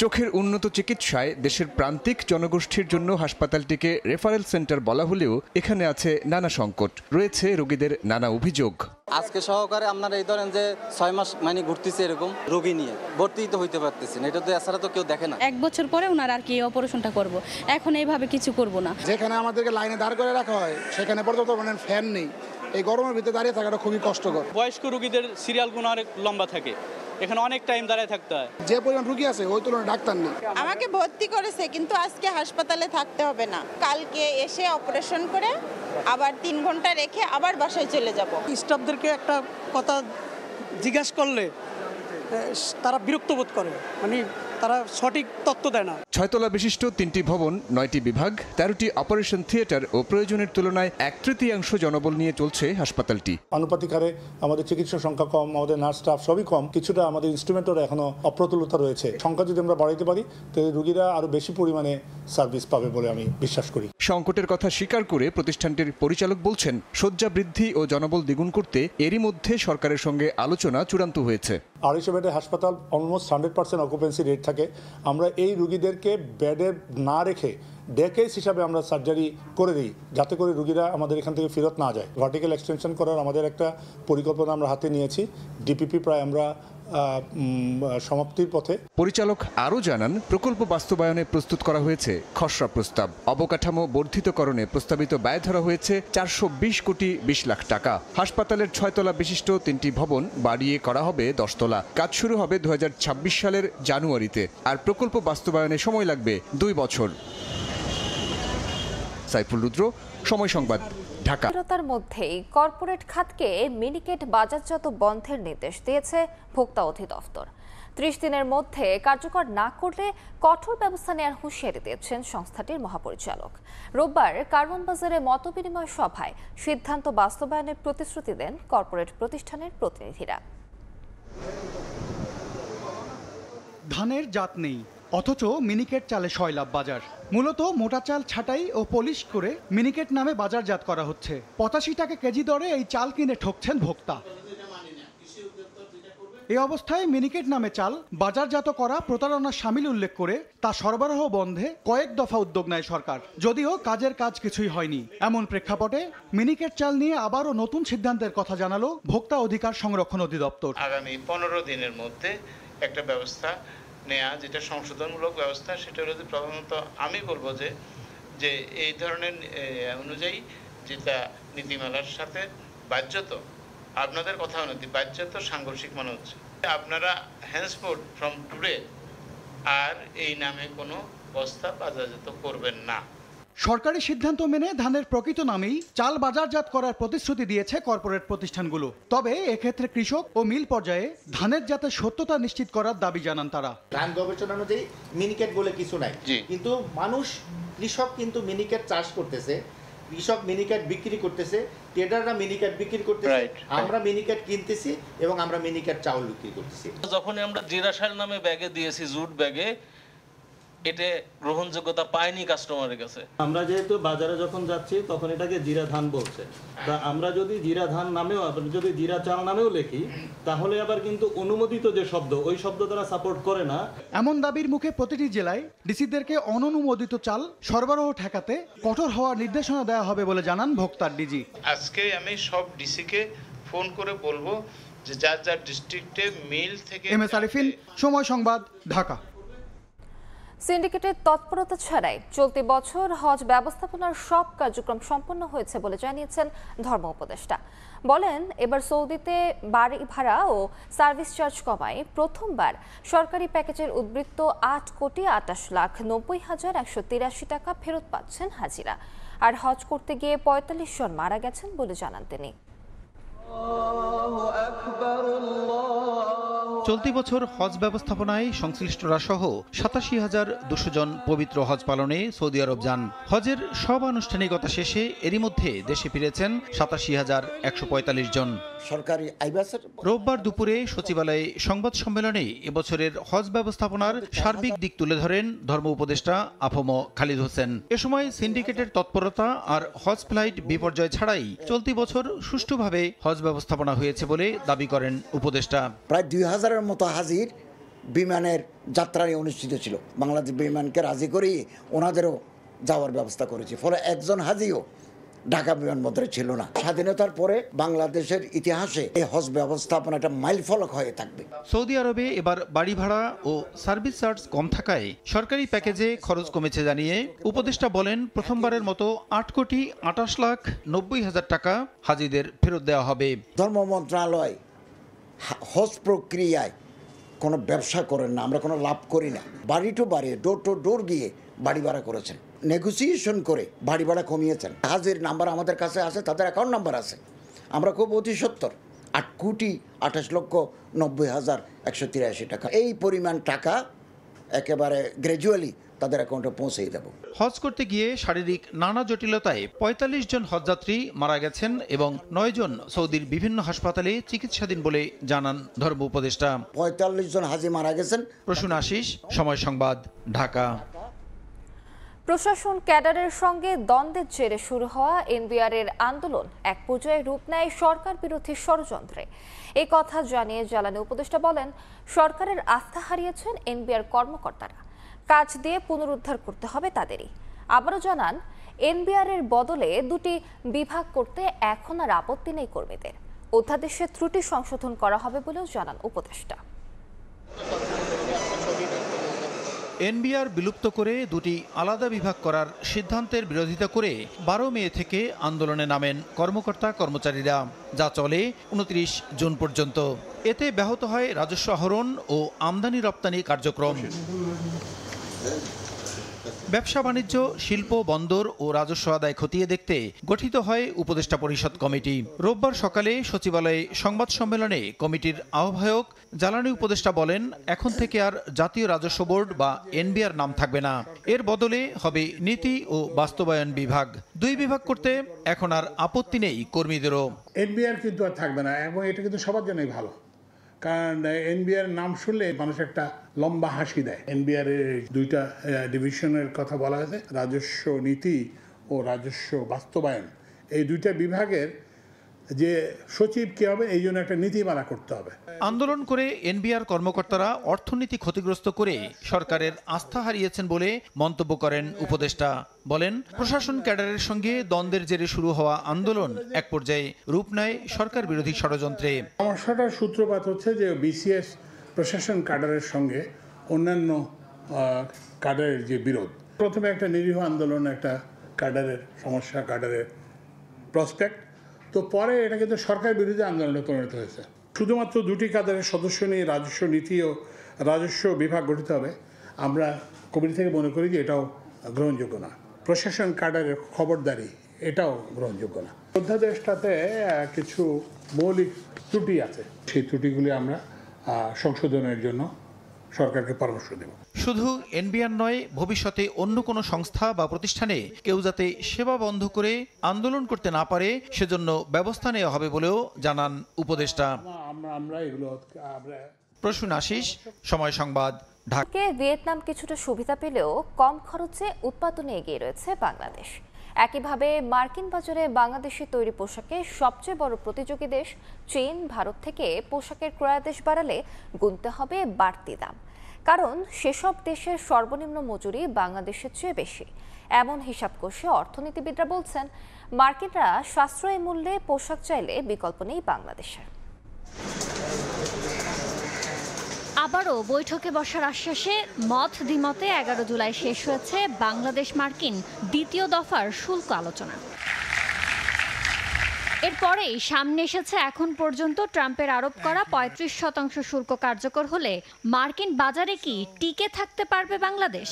চোখের উন্নত চিকিৎসায় দেশের প্রান্তিক জনগোষ্ঠীর জন্য হাসপাতালটিকে রেফারেল সেন্টার বলা হলেও এখানে আছে নানা সংকট, রয়েছে রোগীদের নানা অভিযোগ। আজকে সহকারে আপনারা এই ধরেন যে 6 মাস মানে ঘুরতেছে এরকম রোগী নিয়ে ভর্তি তো হইতে পারতেছেন, এটা তো এছাড়া তো কেউ দেখে না। 1 বছর পরে ওনার আর কি অপারেশনটা করব, এখন এইভাবে কিছু করব না। যেখানে আমাদেরকে লাইনে দাঁড় করে রাখা হয় সেখানে পর্যন্ত ফ্যান নেই, এই গরমের ভিতরে দাঁড়িয়ে থাকাটা খুবই কষ্টকর। বয়স্ক রোগীদের সিরিয়ালগুলো অনেক লম্বা থাকে, এখানে অনেক টাইম দাঁড়ায় থাকতে হয়। যে পরিমাণ রোগী আছে ওই তুলনায় ডাক্তার নেই। আমাকে ভর্তি করেছে কিন্তু আজকে হাসপাতালে থাকতে হবে না, কালকে এসে অপারেশন করে আবার 3 ঘন্টা রেখে আবার বাসায় চলে যাব। স্টাফদেরকে একটা কথা জিজ্ঞাসা করলে তারা বিরক্ত বোধ করে, মানে তারা সঠিক তথ্য দেয় না। 6 তলা বিশিষ্ট 3টি ভবন, 9টি বিভাগ, 13টি অপারেশন থিয়েটার ও প্রয়োজনের তুলনায় 1/3 জনবল নিয়ে চলছে হাসপাতালটি। আনুপাতিক হারে আমাদের চিকিৎসক সংখ্যা কম, আমাদের নার্স স্টাফ সবই কম, কিছুটা আমাদের ইনস্ট্রুমেন্টের এখনো অপ্রতুলতা রয়েছে। সংখ্যা যদি আমরা বাড়াইতে পারি তাহলে রোগীরা আরো বেশি পরিমাণে সার্ভিস পাবে বলে আমি বিশ্বাস করি। সংকটের কথা স্বীকার করে প্রতিষ্ঠানটির পরিচালক বলছেন, শয্যা বৃদ্ধি ও জনবল দ্বিগুণ করতে এরই মধ্যে সরকারের সঙ্গে আলোচনা চূড়ান্ত হয়েছে। 250 বেডের হাসপাতাল অলমোস্ট 100% অকুপেন্সি রেট থাকে। আমরা এই রোগীদেরকে বেডে না রেখে ডে কেস হিসাবে আমরা সার্জারি করে দিই, যাতে করে রোগীরা আমাদের এখান থেকে ফেরত না যায়। ভার্টিক্যাল এক্সটেনশন করার আমাদের একটা পরিকল্পনা আমরা হাতে নিয়েছি। ডিপিপি প্রায় আমরা সমাপ্তির পথে। পরিচালক আরও জানান, প্রকল্প বাস্তবায়নে প্রস্তুত করা হয়েছে খসড়া প্রস্তাব। অবকাঠামো বর্ধিতকরণে প্রস্তাবিত ব্যয় ধরা হয়েছে 420 কোটি 20 লাখ টাকা। হাসপাতালের 6 তলা বিশিষ্ট 3টি ভবন বাড়িয়ে করা হবে 10 তলা। কাজ শুরু হবে 2026 সালের জানুয়ারিতে, আর প্রকল্প বাস্তবায়নে সময় লাগবে 2 বছর। সাইফুল রুদ্র, সময় সংবাদ, ঢাকা। তার মধ্যেই কর্পোরেট খাতকে মিনিকেট বাজারজাত বন্ধের নির্দেশ দিয়েছে ভোক্তা অধিদপ্তর। 30 দিনের মধ্যে কার্যকর না করলে কঠোর ব্যবস্থা নেওয়ার হুঁশিয়ারি দিয়েছেন সংস্থাটির মহাপরিচালক। রোববার কার্বন বাজারে মতবিনিময় সভায় সিদ্ধান্ত বাস্তবায়নের প্রতিশ্রুতি দেন কর্পোরেট প্রতিষ্ঠানের প্রতিনিধিরা। ধানের জাত নেই, অথচ মিনিকেট চালে সয়লাভ বাজার। মূলত মোটা চাল ছাঁটাই ও পলিশ করে মিনিকেট নামে বাজারজাত করা হচ্ছে। 85 টাকা কেজি দরে এই চাল কিনে ঠকছেন ভোক্তা। এই অবস্থায় মিনিকেট নামে চাল বাজারজাত করা প্রতারণার শামিল উল্লেখ করে তা সরবরাহ বন্ধে কয়েক দফা উদ্যোগ নেয় সরকার, যদিও কাজের কাজ কিছুই হয়নি। এমন প্রেক্ষাপটে মিনিকেট চাল নিয়ে আবারও নতুন সিদ্ধান্তের কথা জানালো ভোক্তা অধিকার সংরক্ষণ অধিদপ্তর। আগামী 15 দিনের মধ্যে একটা ব্যবস্থা নেওয়া, যেটা সংশোধনমূলক ব্যবস্থা, সেটা হলো প্রধানত আমি বলবো যে এই ধরনের অনুযায়ী যেটা নীতিমালার সাথে বাধ্যত, আপনাদের কথা অনুযায়ী বাধ্যত সাংঘর্ষিক মনে হচ্ছে। আপনারা হ্যান্সফোর্ড ফ্রম টুডে আর এই নামে কোনো বস্তা বাজারজাত করবেন না। সরকারি সিদ্ধান্ত মেনে ধানের প্রকৃত নামেই চাল বাজারজাত করার প্রতিশ্রুতি দিয়েছে কর্পোরেট প্রতিষ্ঠানগুলো। তবে এক্ষেত্রে কৃষক ও মিল পর্যায়ে ধানের যাতে সত্যতা নিশ্চিত করার দাবি জানান তারা। ধান গবেষণা অনুযায়ী মিনিকেট বলে কিছু নাই, কিন্তু কৃষক কিন্তু মিনিকেট চাষ করতেছে, কৃষক মিনিকেট বিক্রি করতেছে, ট্রেডাররা মিনিকেট বিক্রি করতেছে, আমরা মিনিকেট কিনতেছি এবং আমরা মিনিকেট চাউল বিক্রি করতেছি। যখন আমরা জিরাশাল নামে ব্যাগে দিয়েছি, জুট ব্যাগে, এটা গ্রহণযোগ্যতা পায়নি কাস্টমারের কাছে। আমরা যেহেতু বাজারে যখন যাচ্ছি তখন এটাকে জিরা ধান বলছে, তা আমরা যদি জিরা ধান নামেও যদি জিরা চাল নামেও লিখি তাহলে আবার কিন্তু অনুমোদিত যে শব্দ ওই শব্দ দ্বারা সাপোর্ট করে না। এমন দাবির মুখে প্রতিটি জেলায় ডিসিদেরকে অননুমোদিত চাল সরবরাহ ঠেকাতে কঠোর হওয়ার নির্দেশনা দেওয়া হবে বলে জানান ভোক্তার ডিজি। আজকে আমি সব ডিসিকে ফোন করে বলবো যে যার যার ডিস্ট্রিক্টে মিল থেকে। এম.এস. আরিফিন, সময় সংবাদ, ঢাকা। সিন্ডিকেটের তৎপরতা ছাড়াই চলতি বছর হজ ব্যবস্থাপনার সব কার্যক্রম সম্পন্ন হয়েছে বলে জানিয়েছেন ধর্ম উপদেষ্টা। বলেন, এবার সৌদিতে বাড়ি ভাড়া ও সার্ভিস চার্জ কমায় প্রথমবার সরকারি প্যাকেজের উদ্বৃত্ত 8,98,90,183 টাকা ফেরত পাচ্ছেন হাজিরা। আর হজ করতে গিয়ে 45 জন মারা গেছেন বলে জানান তিনি। চলতি বছর হজ ব্যবস্থাপনায় সংশ্লিষ্টরা সহ 87,200 জন পবিত্র হজ পালনে সৌদি আরব যান। হজের সব আনুষ্ঠানিকতা শেষে এরই মধ্যে দেশে ফিরেছেন 87,145 জন। সরকারি রোববার দুপুরে সচিবালয়ে সংবাদ সম্মেলনে এবছরের হজ ব্যবস্থাপনার সার্বিক দিক তুলে ধরেন ধর্ম উপদেষ্টা আফম খালিদ হোসেন। এ সময় সিন্ডিকেটের তৎপরতা আর হজ ফ্লাইট বিপর্যয় ছাড়াই চলতি বছর সুষ্ঠুভাবে হজ ব্যবস্থাপনা হয়েছে বলে দাবি করেন উপদেষ্টা। প্রায় 2,000-এর মতো হাজির বিমানের যাত্রায় অনুষ্ঠিত ছিল। বাংলাদেশ বিমানকে রাজি করিয়ে ওনাদেরও যাওয়ার ব্যবস্থা করেছি, ফলে একজন হাজিও ঢাকা বিমানবন্দরে ছিল না। স্বাধীনতার পরে বাংলাদেশের ইতিহাসে এই হজ ব্যবস্থাপনা একটা মাইলফলক হয়ে থাকবে। সৌদি আরবে এবার বাড়ি ভাড়া ও সার্ভিস চার্জ কম থাকায় সরকারি প্যাকেজে খরচ কমেছে জানিয়ে উপদেষ্টা বলেন, প্রথমবারের মতো 8,28,90,000 টাকা হাজিদের ফেরত দেওয়া হবে। ধর্ম মন্ত্রণালয় হজ প্রক্রিয়ায় কোনো ব্যবসা করেন না, আমরা কোনো লাভ করি না। বাড়ি টু বাড়ি, ডোর টু ডোর গিয়ে বাড়ি ভাড়া করেছেন, নেগোসিয়েশন করে বাড়ি ভাড়া কমিয়েছেন। হাজির নাম্বার আমাদের কাছে আছে, তাদের অ্যাকাউন্ট নাম্বার আছে। আমরা খুব অতি সত্তর 8,28,90,183 টাকা, এই পরিমাণ টাকা একেবারে গ্র্যাজুয়ালি তাদের অ্যাকাউন্টে পৌঁছেই দেব। হজ করতে গিয়ে শারীরিক নানা জটিলতায় 45 জন হজযাত্রী মারা গেছেন এবং 9 জন সৌদির বিভিন্ন হাসপাতালে চিকিৎসাধীন বলে জানান ধর্ম উপদেষ্টা। 45 জন হাজি মারা গেছেন। প্রসূন আশিস, সময় সংবাদ, ঢাকা। প্রশাসন ক্যাডারের সঙ্গে দ্বন্দ্বের জেরে শুরু হওয়া এনবিআরের আন্দোলন এক পর্যায়ে রূপ নেয় সরকার বিরোধী ষড়যন্ত্রে। এই কথা জানিয়ে জ্বালানি উপদেষ্টা বলেন, সরকারের আস্থা হারিয়েছেন এনবিআর কর্মকর্তারা, কাজ দিয়ে পুনরুদ্ধার করতে হবে তাদেরই। আবারও জানান, এনবিআরের বদলে দুটি বিভাগ করতে এখন আর আপত্তি নেই কর্মীদের। অধ্যাদেশে ত্রুটি সংশোধন করা হবে বলেও জানান উপদেষ্টা। এনবিআর বিলুপ্ত করে দুটি আলাদা বিভাগ করার সিদ্ধান্তের বিরোধিতা করে 12 মে থেকে আন্দোলনে নামেন কর্মকর্তা কর্মচারীরা, যা চলে 29 জুন পর্যন্ত। এতে ব্যাহত হয় রাজস্ব আহরণ ও আমদানি রপ্তানি কার্যক্রম। ব্যবসা বাণিজ্য, শিল্প, বন্দর ও রাজস্ব আদায় খতিয়ে দেখতে গঠিত হয় উপদেষ্টা পরিষদ কমিটি। রোববার সকালে সচিবালয়ে সংবাদ সম্মেলনে কমিটির আহ্বায়ক জ্বালানি উপদেষ্টা বলেন, এখন থেকে আর জাতীয় রাজস্ব বোর্ড বা এনবিআর নাম থাকবে না, এর বদলে হবে নীতি ও বাস্তবায়ন বিভাগ। দুই বিভাগ করতে এখন আর আপত্তি নেই কর্মীদেরও। এনবিআর কিন্তু আর থাকবে না, এবং এটা কিন্তু সবার জন্যই ভালো, কারণ এনবিআর নাম শুনলে মানুষ একটা লম্বা হাসি দেয়। এনবিআর এর দুইটা ডিভিশনের কথা বলা হয়েছে, রাজস্ব নীতি ও রাজস্ব বাস্তবায়ন। এই দুইটা বিভাগের যে সচিব কে হবে, এই জন্য একটা নীতিমালা করতে হবে। আন্দোলন করে এনবিআর কর্মকর্তারা অর্থনীতি ক্ষতিগ্রস্ত করে সরকারের আস্থা হারিয়েছেন বলে মন্তব্য করেন উপদেষ্টা। বলেন, প্রশাসন ক্যাডারের সঙ্গে দ্বন্দ্বের জেরে শুরু হওয়া আন্দোলন এক পর্যায়ে রূপ নেয় সরকার বিরোধী ষড়যন্ত্রে। সমস্যাটার সূত্রপাত হচ্ছে যে বিসিএস প্রশাসন ক্যাডারের সঙ্গে অন্যান্য ক্যাডারের যে বিরোধ। প্রথমে একটা নিরীহ আন্দোলন, একটা ক্যাডারের সমস্যা, ক্যাডারের প্রসপেক্ট, তো পরে এটা কিন্তু সরকার বিরোধী আন্দোলনে পরিণত হয়েছে। শুধুমাত্র দুটি ক্যাডারের সদস্য নিয়ে রাজস্ব নীতি ও রাজস্ব বিভাগ গঠিত হবে, আমরা কমিটি থেকে মনে করি যে এটাও গ্রহণযোগ্য না। প্রশাসন ক্যাডারের খবরদারি, এটাও গ্রহণযোগ্য না। অধ্যাদেশটাতে কিছু মৌলিক ত্রুটি আছে, সেই ত্রুটিগুলি আমরা সংশোধনের জন্য সরকারকে পরামর্শ দেব। শুধু এনবিআর নয়, ভবিষ্যতে অন্য কোনো সংস্থা বা প্রতিষ্ঠানে কেউ যাতে সেবা বন্ধ করে আন্দোলন করতে না পারে সেজন্য ব্যবস্থা নেওয়া হবে বলেও জানান উপদেষ্টা। আমরা এগুলো প্রসূন আশিস, সময় সংবাদ, ঢাকা। ভিয়েতনাম কিছুটা সুবিধা পেলেও কম খরচে উৎপাদনে এগিয়ে রয়েছে বাংলাদেশ। একইভাবে মার্কিন বাজারে বাংলাদেশের তৈরি পোশাকে সবচেয়ে বড় প্রতিযোগী দেশ চীন, ভারত থেকে পোশাকের ক্রয়াদেশ বাড়ালে গুনতে হবে বাড়তি দাম, কারণ সেসব দেশের সর্বনিম্ন মজুরি বাংলাদেশের চেয়ে বেশি। এমন হিসাব কষে অর্থনীতিবিদরা বলছেন, মার্কিনরা সাশ্রয়ী মূল্যে পোশাক চাইলে বিকল্প নেই বাংলাদেশের। আবারও বৈঠকে বসার আশ্বাসে মত দ্বিমতে 11 জুলাই শেষ হয়েছে বাংলাদেশ মার্কিন দ্বিতীয় দফার শুল্ক আলোচনা। এরপরেই সামনে এসেছে এখন পর্যন্ত ট্রাম্পের আরোপ করা 35% শুল্ক কার্যকর হলে মার্কিন বাজারে কি টিকে থাকতে পারবে বাংলাদেশ?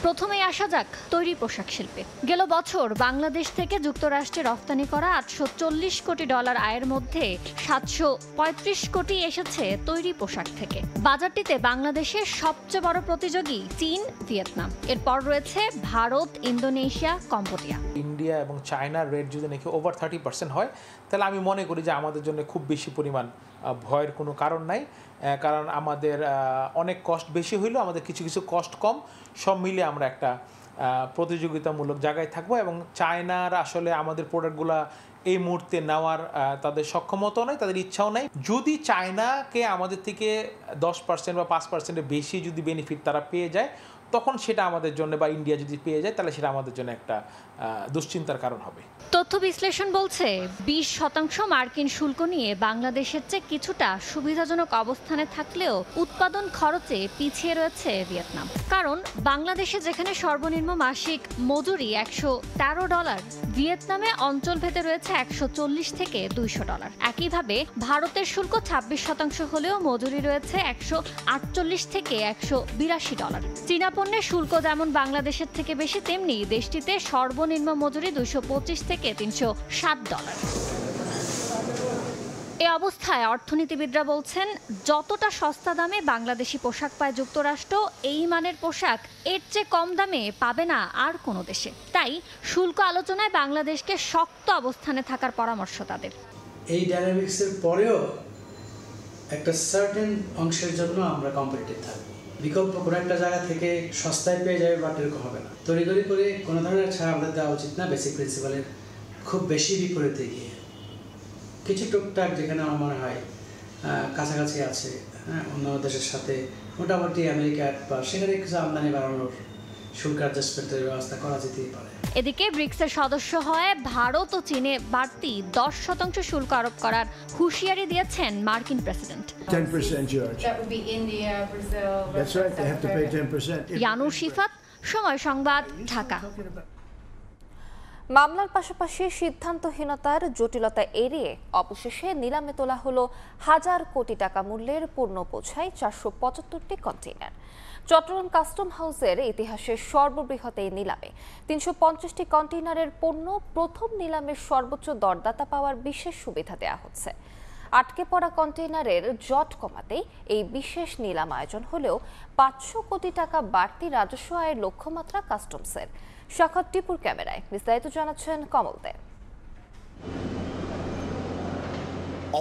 প্রথমেই আসা যাক তৈরি পোশাক শিল্পে। গেল বছর বাংলাদেশ থেকে যুক্তরাষ্ট্রে রফতানি করা $840 কোটি আয়ের মধ্যে 735 কোটি এসেছে তৈরি পোশাক থেকে। বাজারটিতে বাংলাদেশের সবচেয়ে বড় প্রতিযোগী চীন, ভিয়েতনাম, এরপর রয়েছে ভারত, ইন্দোনেশিয়া, কম্বোডিয়া। ইন্ডিয়া এবং চায়নার রেট যদি নাকি ওভার 30% হয়, তাহলে আমি মনে করি যে আমাদের জন্য খুব বেশি পরিমাণ ভয়ের কোনো কারণ নাই, কারণ আমাদের অনেক কস্ট বেশি হইলেও আমাদের কিছু কিছু কস্ট কম, সব মিলে আমরা একটা প্রতিযোগিতামূলক জায়গায় থাকবো। এবং চায়নার আসলে আমাদের প্রোডাক্টগুলো এই মুহূর্তে নেওয়ার তাদের সক্ষমতাও নাই, তাদের ইচ্ছাও নাই। যদি চায়নাকে আমাদের থেকে 10% বা 5% বেশি যদি বেনিফিট তারা পেয়ে যায়, তখন সেটা আমাদের জন্য, বা ইন্ডিয়া যদি পেয়ে যায়, তাহলে সেটা আমাদের জন্য একটা দুশ্চিন্তার কারণ হবে। তথ্য বিশ্লেষণ বলছে 20% মার্কিন শুল্ক নিয়ে বাংলাদেশের চেয়ে কিছুটা সুবিধাজনক অবস্থানে থাকলেও উৎপাদন খরচে পিছিয়ে রয়েছে ভিয়েতনাম। কারণ বাংলাদেশে যেখানে সর্বনিম্ন মাসিক মজুরি $113, ভিয়েতনামে অঞ্চলভেদে রয়েছে $140 থেকে $200। একইভাবে ভারতের শুল্ক 26% হলেও মজুরি রয়েছে $148 থেকে $182। চীনা পণ্যের শুল্ক যেমন বাংলাদেশের থেকে বেশি, তেমনি দেশটিতে সর্বনিম্ন মজুরি $225 থেকে $307। এ অবস্থায় অর্থনীতিবিদরা বলছেন, যতটা সস্তা দামে বাংলাদেশি পোশাক পায় যুক্তরাষ্ট্র, এই মানের পোশাক এর চেয়ে কম দামে পাবে না আর কোনো দেশে। তাই শুল্ক আলোচনায় বাংলাদেশকে শক্ত অবস্থানে থাকার পরামর্শ তাদের। এই ডাইনামিক্সের পরেও একটা সার্টেন অংশের জন্য আমরা কম্পিটিটিভ থাকবো। বিকল্প কোনো একটা জায়গা থেকে সস্তায় পেয়ে যাবে, বাট এরকম হবে না। তড়িঘড়ি করে কোনো ধরনের ছাড় আমাদের দেওয়া উচিত না, বেসিক প্রিন্সিপালের খুব বেশি বিপরীতে গিয়ে। কিছু টুকটাক যেখানে আমার মনে হয় কাছাকাছি আছে, অন্য দেশের সাথে মোটামুটি আমেরিকা বা সেখানে কিছু আমদানি বাড়ানোর শুল্ক অ্যাডজাস্টমেন্টের ব্যবস্থা করা যেতেই পারে। এদিকে ব্রিক্সের সদস্য হয়ে ভারত ও চীনে বাড়তি 10% শুল্ক আরোপ করার হুঁশিয়ারি দিয়েছেন মার্কিন president. 10% charge. That would be India, Brazil. That's right. They have to pay 10%. Yanur Shifat, সময় সংবাদ, ঢাকা। মামলার পাশাপাশি সিদ্ধান্তহীনতার জটিলতা এড়িয়ে অবশেষে নিলামে তোলা হলো হাজার কোটি টাকা মূল্যের পণ্য বোঝাই 475টি কন্টেইনার। চট্টগ্রাম কাস্টম হাউসের ইতিহাসের সর্ববৃহৎ এই নিলামে 350টি কন্টেইনারের পণ্য প্রথম নিলামের সর্বোচ্চ দরদাতা পাওয়ার বিশেষ সুবিধা দেওয়া হচ্ছে। আটকে পড়া কন্টেইনারের জট কমাতেই এই বিশেষ নিলাম আয়োজন হলেও 500 কোটি টাকা বাড়তি রাজস্ব আয়ের লক্ষ্যমাত্রা কাস্টমসের। শাখাত টিপুর ক্যামেরায় বিস্তারিত জানাচ্ছেন কমল দে।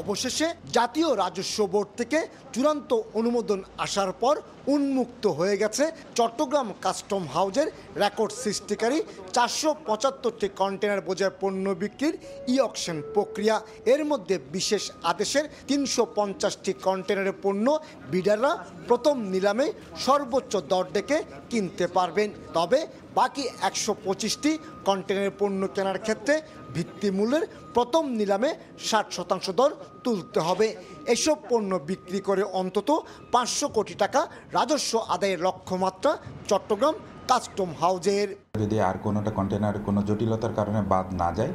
অবশেষে জাতীয় রাজস্ব বোর্ড থেকে চূড়ান্ত অনুমোদন আসার পর উন্মুক্ত হয়ে গেছে চট্টগ্রাম কাস্টম হাউজের রেকর্ড সৃষ্টিকারী 475টি কন্টেনার বোঝাই পণ্য বিক্রির ই-অকশন প্রক্রিয়া। এর মধ্যে বিশেষ আদেশের 350টি কন্টেনারের পণ্য বিডাররা প্রথম নিলামে সর্বোচ্চ দর ডেকে কিনতে পারবেন। তবে বাকি 125টি কন্টেনারের পণ্য কেনার ক্ষেত্রে ভিত্তিমূল্যের প্রথম নিলামে 60% দর তুলতে হবে। এসব পণ্য বিক্রি করে অন্তত 500 কোটি টাকা রাজস্ব আদায়ের লক্ষ্যমাত্রা চট্টগ্রাম কাস্টম হাউজের। যদি আর কোনোটা কন্টেনার কোনো জটিলতার কারণে বাদ না যায়,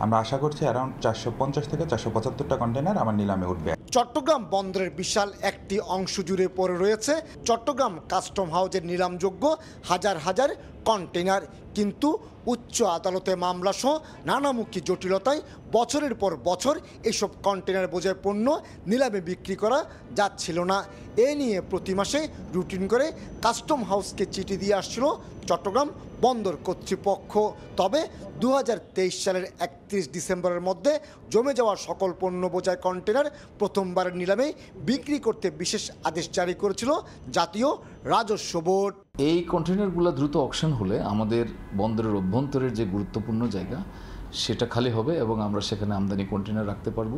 আমরা আশা করছি অ্যারাউন্ড 450 থেকে 475টা কন্টেনার আমার নিলামে উঠবে। চট্টগ্রাম বন্দরের বিশাল একটি অংশ জুড়ে পড়ে রয়েছে চট্টগ্রাম কাস্টম হাউজের নিলামযোগ্য হাজার হাজার কন্টেনার। কিন্তু উচ্চ আদালতে মামলাসহ নানামুখী জটিলতায় বছরের পর বছর এসব কন্টেনার বোঝাই পণ্য নিলামে বিক্রি করা যাচ্ছিল না। এ নিয়ে প্রতি মাসে রুটিন করে কাস্টম হাউসকে চিঠি দিয়ে আসছিল চট্টগ্রাম বন্দর কর্তৃপক্ষ। তবে 2023 সালের 31 ডিসেম্বরের মধ্যে জমে যাওয়া সকল পণ্য বোঝাই কন্টেনার প্রথমবারের নিলামে বিক্রি করতে বিশেষ আদেশ জারি করেছিল জাতীয় রাজস্ব বোর্ড। এই কন্টেনারগুলো দ্রুত অকশন হলে আমাদের বন্দরের অভ্যন্তরের যে গুরুত্বপূর্ণ জায়গা সেটা খালি হবে এবং আমরা সেখানে আমদানি কন্টেনার রাখতে পারবো।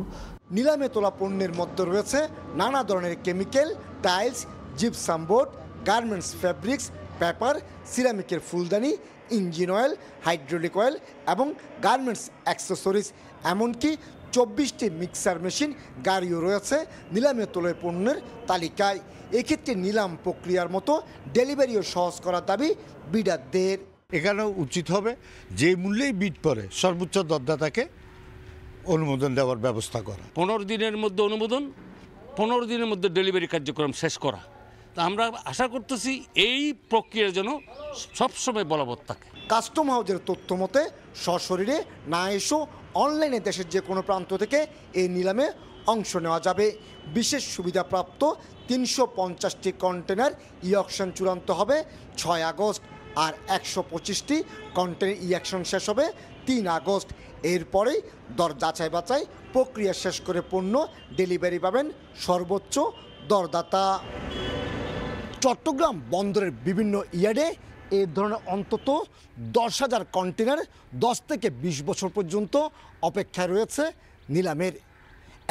নিলামে তোলা পণ্যের মধ্যে রয়েছে নানা ধরনের chemical, tiles, gypsum board, garments fabrics, paper, সিরামিকের ফুলদানি, ইঞ্জিন অয়েল, হাইড্রোলিক অয়েল এবং গার্মেন্টস অ্যাক্সেসরিজ, এমনকি 24টি মিক্সার মেশিন গাড়িও রয়েছে নিলামে তোলা পণ্যের তালিকায়। এক্ষেত্রে নিলাম প্রক্রিয়ার মতো ডেলিভারিও সহজ করার দাবি বিডারদের। এখানে উচিত হবে যে মূল্যেই বিড পড়ে সর্বোচ্চ দরদাতাকে অনুমোদন দেওয়ার ব্যবস্থা করা। 15 দিনের মধ্যে অনুমোদন, 15 দিনের মধ্যে ডেলিভারি কার্যক্রম শেষ করা। তা আমরা আশা করতেছি এই প্রক্রিয়ার জন্য সবসময় বলবৎ থাকে। কাস্টম হাউসের তথ্য মতে সশরীরে না এসেও অনলাইনে দেশের যে কোনো প্রান্ত থেকে এই নিলামে অংশ নেওয়া যাবে। বিশেষ সুবিধাপ্রাপ্ত 350টি কন্টেনার ই অকশন চূড়ান্ত হবে 6 আগস্ট, আর 125টি কন্টেনার ই অকশন শেষ হবে 3 আগস্ট। এরপরেই দর যাচাই বাছাই প্রক্রিয়া শেষ করে পণ্য ডেলিভারি পাবেন সর্বোচ্চ দরদাতা। চট্টগ্রাম বন্দরের বিভিন্ন ইয়ার্ডে এ ধরনের অন্তত 10,000 কন্টেনার 10 থেকে 20 বছর পর্যন্ত অপেক্ষায় রয়েছে নিলামের।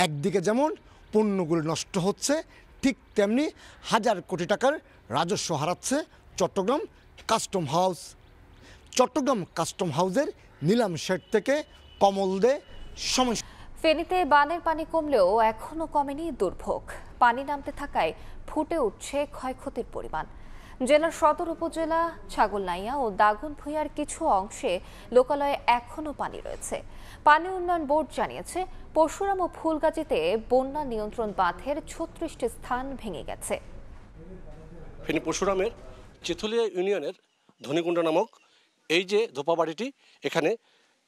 একদিকে যেমন পণ্যগুলো নষ্ট হচ্ছে, ঠিক তেমনি হাজার কোটি টাকার রাজস্ব হারাচ্ছে Chittagong custom house. Chittagong custom হাউসের নিলাম শেড থেকে কমল দে, সময়। ফেনীতে বানের পানি কমলেও এখনো কমেনি দুর্ভোগ। পানি নামতে থাকায় ফুটে উঠছে ক্ষয়ক্ষতির পরিমাণ। জেলার সদর উপজেলা ছাগলনাইয়া ও দাগনভূঞার কিছু অংশে লোকালয়ে এখনো পানি রয়েছে। পানি উন্নয়ন বোর্ড জানিয়েছে পরশুরাম ও ফুলগাজীতে বন্যা নিয়ন্ত্রণ বাঁধের 36টি স্থান ভেঙে গেছে। ফেনী পরশুরামের চিথলিয়া ইউনিয়নের ধনীকুণ্ডা নামক এই যে ধোপাবাড়িটি, এখানে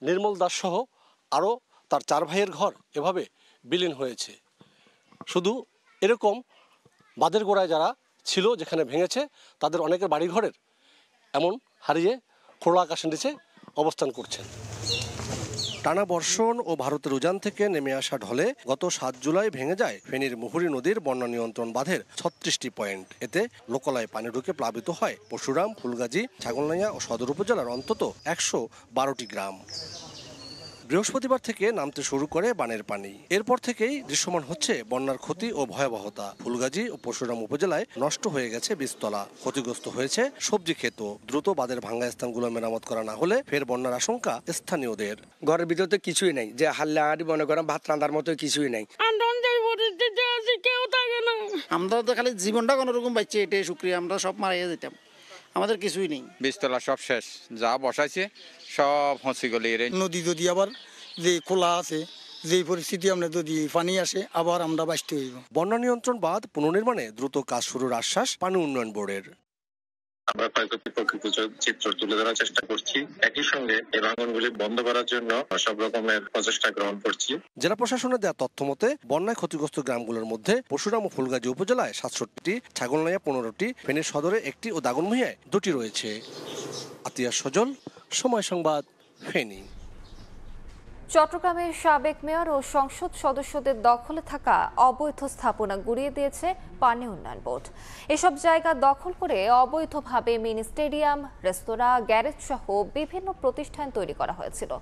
নির্মল দাস সহ আরও তার 4 ভাইয়ের ঘর এভাবে বিলীন হয়েছে। শুধু এরকম বাঁধের গোড়ায় যারা ছিল, যেখানে ভেঙেছে, তাদের অনেকের বাড়িঘরের এমন হারিয়ে খোলা আকাশের নিচে অবস্থান করছেন। টানা বর্ষণ ও ভারতের উজান থেকে নেমে আসা ঢলে গত 7 জুলাই ভেঙে যায় ফেনীর মুহুরী নদীর বন্যা নিয়ন্ত্রণ বাঁধের 36টি পয়েন্ট। এতে লোকালয়ে পানি ঢুকে প্লাবিত হয় পরশুরাম, ফুলগাজী, ছাগলনাইয়া ও সদর উপজেলার অন্তত 112টি গ্রাম। বৃহস্পতিবার থেকে নামতে শুরু করে বানের পানি। এরপর থেকেই দৃশ্যমান হচ্ছে বন্যার ক্ষতি ও ভয়াবহতা। ফুলগাজী ও পরশুরাম উপজেলায় নষ্ট হয়ে গেছে বীজতলা, ক্ষতিগ্রস্ত হয়েছে সবজি ক্ষেত। দ্রুত বাঁধের ভাঙ্গা স্থানগুলো মেরামত করা না হলে ফের বন্যার আশঙ্কা স্থানীয়দের। ঘরের ভিতরে তো কিছুই নেই, যে হাল্লা হাড়ি মনে করেন ভাত রান্নার মতো কিছুই নেই। আমরা তো খালি জীবনটা কোনোরকম পাইছি, এটাই শুক্রিয়া। আমরা সব মারিয়ে যেতাম, আমাদের কিছুই নেই। বীজতলা সব শেষ, যা বসাইছে সব হসি গলি। নদী যদি আবার যে খোলা আছে, যে পরিস্থিতি আমরা যদি পানি আসে আবার আমরা বাঁচতে হইব। বন্যা নিয়ন্ত্রণ বাঁধ পুনর্নির্মাণে দ্রুত কাজ শুরুর আশ্বাস পানি উন্নয়ন বোর্ডের। আমরা ক্ষয়ক্ষতির প্রকৃত চিত্র তুলে ধরার চেষ্টা করছি। একই সঙ্গে এই ভাঙনগুলি বন্ধ করার জন্য সব রকমের প্রচেষ্টা গ্রহণ করছি। জেলা প্রশাসনের দেওয়া তথ্য মতে বন্যায় ক্ষতিগ্রস্ত গ্রামগুলোর মধ্যে পরশুরাম ও ফুলগাজী উপজেলায় 67টি, ছাগলনাইয়া 15টি, ফেনীর সদরে 1টি ও দাগনভূঞায় 2টি রয়েছে। আতিয়া সজল, সময় সংবাদ, ফেনী। চট্টগ্রামের সাবেক মেয়র ও সংসদ সদস্যদের দখলে থাকা অবৈধ স্থাপনা গুড়িয়ে দিয়েছে পানি উন্নয়ন বোর্ড। এসব জায়গা দখল করে অবৈধভাবে মিনি স্টেডিয়াম, রেস্তোরাঁ, গ্যারেজ সহ বিভিন্ন প্রতিষ্ঠান তৈরি করা হয়েছিল।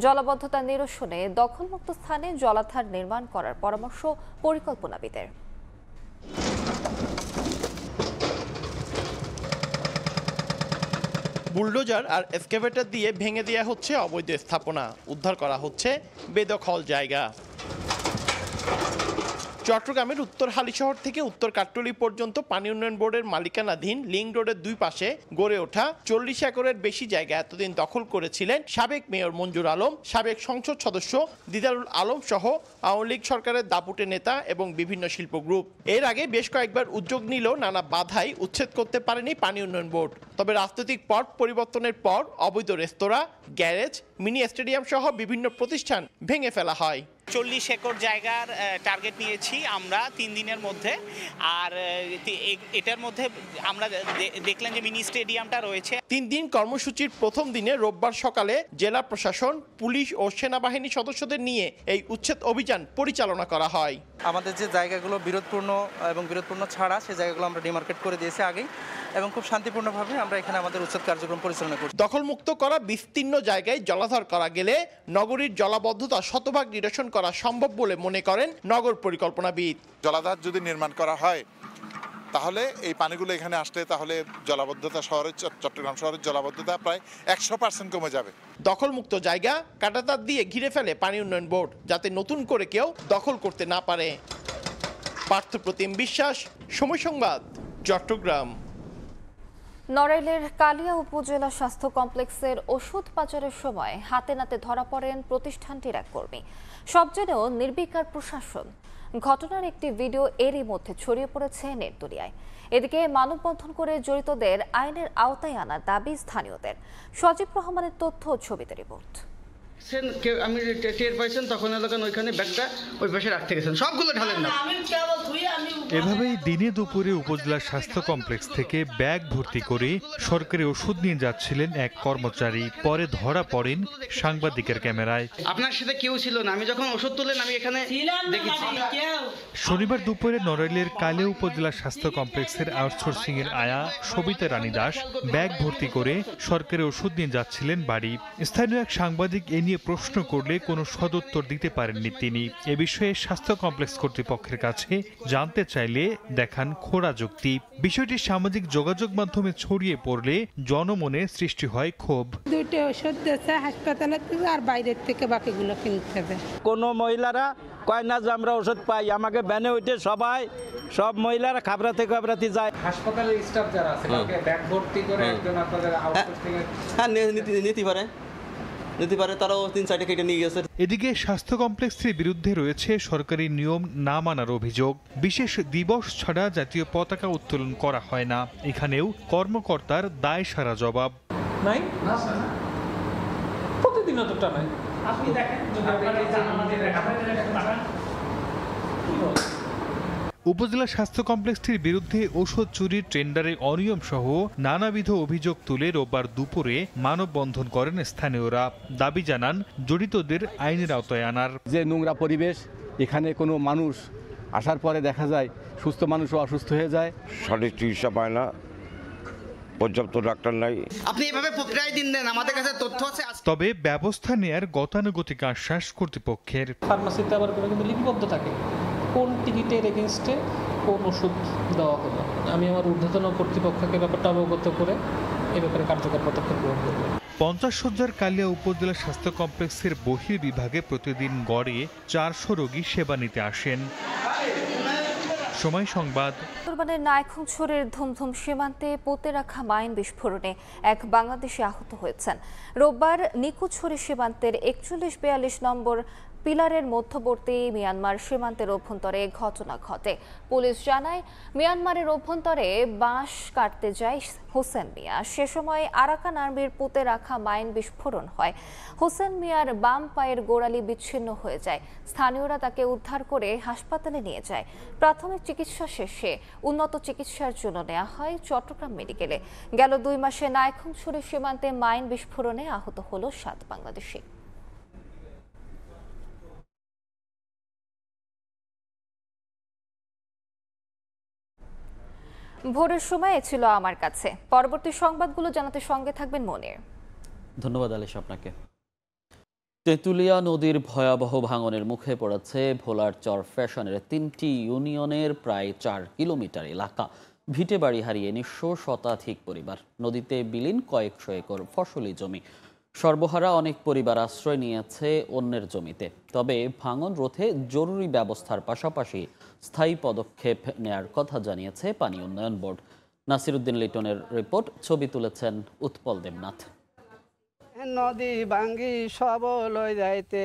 জলাবদ্ধতা নিরসনে দখলমুক্ত স্থানে জলাধার নির্মাণ করার পরামর্শ পরিকল্পনাবিদের। বুলডোজার আর এক্সকেভেটর দিয়ে ভেঙে দেওয়া হচ্ছে অবৈধ স্থাপনা, উদ্ধার করা হচ্ছে বেদখল জায়গা। চট্টগ্রামের উত্তর হালিশহর থেকে উত্তর কাট্টলী পর্যন্ত পানি উন্নয়ন বোর্ডের মালিকানাধীন লিং রোডের দুই পাশে গড়ে ওঠা 40 একরের বেশি জায়গা এতদিন দখল করেছিলেন সাবেক মেয়র মঞ্জুর আলম, সাবেক সংসদ সদস্য দিদারুল আলম সহ আওয়ামী লীগ সরকারের দাপুটে নেতা এবং বিভিন্ন শিল্প গ্রুপ। এর আগে বেশ কয়েকবার উদ্যোগ নিলেও নানা বাধাই উচ্ছেদ করতে পারেনি পানি উন্নয়ন বোর্ড। তবে রাজনৈতিক পট পরিবর্তনের পর অবৈধ রেস্তোরাঁ, গ্যারেজ, মিনি স্টেডিয়াম সহ বিভিন্ন প্রতিষ্ঠান ভেঙে ফেলা হয়। 40 একর জায়গার টার্গেট নিয়েছি আমরা 3 দিনের মধ্যে। আর এটার মধ্যে আমরা দেখলেন যে মিনি স্টেডিয়ামটা রয়েছে। 3 দিন কর্মসূচির প্রথম দিনে রোববার সকালে জেলা প্রশাসন, পুলিশ ও সেনাবাহিনী সদস্যদের নিয়ে এই উচ্ছেদ অভিযান পরিচালনা করা হয়। আমাদের যে জায়গাগুলো বিরোধপূর্ণ এবং বিরোধপূর্ণ ছাড়া সেই জায়গাগুলো আমরা ডিমার্কেট করে দিয়েছি আগেই এবং খুব শান্তিপূর্ণভাবে আমরা এখানে আমাদের উচ্ছেদ কার্যক্রম পরিচালনা করছি। দখলমুক্ত করা বিস্তীর্ণ জায়গায় জলাধার করা গেলে নগরীর জলাবদ্ধতা শতভাগ নিরসন করা সম্ভব বলে মনে করেন নগর পরিকল্পনাবিদ। জলাধার যদি নির্মাণ করা হয় তাহলে এই পানিগুলো এখানে আসলে তাহলে জলাবদ্ধতা শহরের চট্টগ্রাম শহরের জলাবদ্ধতা প্রায় 100% কমে যাবে। দখলমুক্ত জায়গা কাঁটাতার দিয়ে ঘিরে ফেলে পানি উন্নয়ন বোর্ড, যাতে নতুন করে কেউ দখল করতে না পারে। পার্থপ্রতিম বিশ্বাস, সময় সংবাদ, চট্টগ্রাম। নড়াইলের কালিয়া উপজেলা স্বাস্থ্য কমপ্লেক্সের ওষুধ পাচারের সময় হাতে নাতে ধরা পড়েন প্রতিষ্ঠানটির এক কর্মী। সব জেনেও নির্বিকার প্রশাসন। ঘটনার একটি ভিডিও এরই মধ্যে ছড়িয়ে পড়েছে নেট দুনিয়ায়। এদিকে মানববন্ধন করে জড়িতদের আইনের আওতায় আনার দাবি স্থানীয়দের। সজীব রহমানের তথ্য ও ছবিতে রিপোর্ট। আমি টের পাইছেন তখন এলাকার ওইখানে ব্যাগটা ওই পাশে রাখতে গেছেন, সবগুলো ঢালেন না। এভাবেই দিনে দুপুরে উপজেলা স্বাস্থ্য কমপ্লেক্স থেকে ব্যাগ ভর্তি করে সরকারি ওষুধ নিয়ে যাচ্ছিলেন এক কর্মচারী। পরে ধরা পড়েন সাংবাদিকের ক্যামেরায়। আপনার সাথে কেউ ছিল না, আমি যখন ওষুধ তুলেন আমি এখানে দেখেছি। শনিবার দুপুরে নড়াইলের কালিয়া উপজেলা স্বাস্থ্য কমপ্লেক্সের আউটসোর্সিং এর আয়া সবিতা রানী দাস ব্যাগ ভর্তি করে সরকারি ওষুধ নিয়ে যাচ্ছিলেন বাড়ি। স্থানীয় এক সাংবাদিক এ নিয়ে প্রশ্ন করলে কোনো সদুত্তর দিতে পারেননি তিনি। এ বিষয়ে স্বাস্থ্য কমপ্লেক্স কর্তৃপক্ষের কাছে জানতে চাইলে দেখান খোড়া যুক্তি। বিষয়টি সামাজিক যোগাযোগ মাধ্যমে ছড়িয়ে পড়লে জনমনে সৃষ্টি হয় ক্ষোভ। দুইটা ওষুধ দিয়েছে হাসপাতালে আর বাইরের থেকে বাকিগুলো কিনতে হবে। কোনো মহিলারা কয় না যে আমরা ওষুধ পাই, আমাকে ব্যানে উঠে সব মহিলারা খাবরাতে যায়। হাসপাতালের স্টাফ যারা আছে তাকে ব্যাগ ভর্তি করে একজন আপনাদের আউটসোর্সিং এর হ্যাঁ নিতে পারে তারাও 3-4টা কেটে নিয়ে গেছে। এদিকে স্বাস্থ্য কমপ্লেক্সের বিরুদ্ধে রয়েছে সরকারি নিয়ম না মানার অভিযোগ। বিশেষ দিবস ছাড়া জাতীয় পতাকা উত্তোলন করা হয় না। এখানেও কর্মকর্তার দায় সারা জবাব নাই। প্রতিদিন অতটা নাই। আপনি দেখেন যদি উপজেলা স্বাস্থ্য কমপ্লেক্সটির বিরুদ্ধে ওষুধ চুরির টেন্ডারে অনিয়ম সহ নানাবিধ অভিযোগ তুলে রোববার দুপুরে মানববন্ধন করেন স্থানীয়রা। দাবি জানান জড়িতদের আইনের আওতায় আনার। যে নোংরা পরিবেশ, এখানে কোনো মানুষ আসার পরে দেখা যায় সুস্থ মানুষও অসুস্থ হয়ে যায়, সঠিক চিকিৎসা পায় না, পর্যাপ্ত ডাক্তার নাই। আপনি এভাবে প্রক্রিয়ায় দিন দেন, আমাদের কাছে তথ্য আছে। তবে ব্যবস্থা নেয়ার গতানুগতিক আশ্বাস কর্তৃপক্ষের। ফার্মাসিতে আবার কিন্তু লিপিবদ্ধ থাকে কোন টিকিটের এগেইনস্টে কোন ওষুধ দেওয়া হলো। আমি আমার ঊর্ধ্বতন কর্তৃপক্ষকে ব্যাপারটা অবগত করে এ ব্যাপারে কার্যকর পদক্ষেপ গ্রহণ করব। 50 শয্যার কালিয়া উপজেলা স্বাস্থ্য কমপ্লেক্সের বহির্বিভাগে প্রতিদিন গড়ে 400 রোগী সেবা নিতে আসেন। সময় সংবাদ। সুন্দরবনের নাইখংছড়ির ধুমধুম সীমান্তে পুঁতে রাখা মাইন বিস্ফোরণে এক বাংলাদেশি আহত হয়েছেন। রোববার নিকুছড়ি সীমান্তের 41-42 নম্বর পিলারের মধ্যবর্তী মিয়ানমার সীমান্তের অভ্যন্তরে ঘটনা ঘটে। পুলিশ জানায় মিয়ানমারের অভ্যন্তরে বাঁশ কাটতে যায় হোসেন মিয়া। সে সময় আরাকান আর্মির পুঁতে রাখা মাইন বিস্ফোরণ হয়। হোসেন মিয়ার বাম পায়ের গোড়ালি বিচ্ছিন্ন হয়ে যায়। স্থানীয়রা তাকে উদ্ধার করে হাসপাতালে নিয়ে যায়। প্রাথমিক চিকিৎসা শেষে উন্নত চিকিৎসার জন্য নেওয়া হয় চট্টগ্রাম মেডিকেলে। গেল 2 মাসে নাইখংছড়ি সীমান্তে মাইন বিস্ফোরণে আহত হলো 7 বাংলাদেশি। ভোরের সময় ছিল আমার কাছে। পরবর্তী সংবাদগুলো জানাতে সঙ্গে থাকবেন মনির। ধন্যবাদ আলিশ আপনাকে। তেঁতুলিয়া নদীর ভয়াবহ ভাঙনের মুখে পড়েছে ভোলার চর ফ্যাশনের 3টি ইউনিয়নের প্রায় 4 কিলোমিটার এলাকা। ভিটে বাড়ি হারিয়ে নিঃস্ব শতাধিক পরিবার। নদীতে বিলীন কয়েকশো একর ফসলি জমি। সর্বহারা অনেক পরিবার আশ্রয় নিয়েছে অন্যের জমিতে। তবে ভাঙন রোধে জরুরি ব্যবস্থার পাশাপাশি স্থায়ী পদক্ষেপ নেয়ার কথা জানিয়েছে পানি উন্নয়ন বোর্ড। নাসিরউদ্দিন লিটনের রিপোর্ট, ছবি তুলেছেন উৎপল দেবনাথ। নদী ভাঙ্গি সব লই যাইতে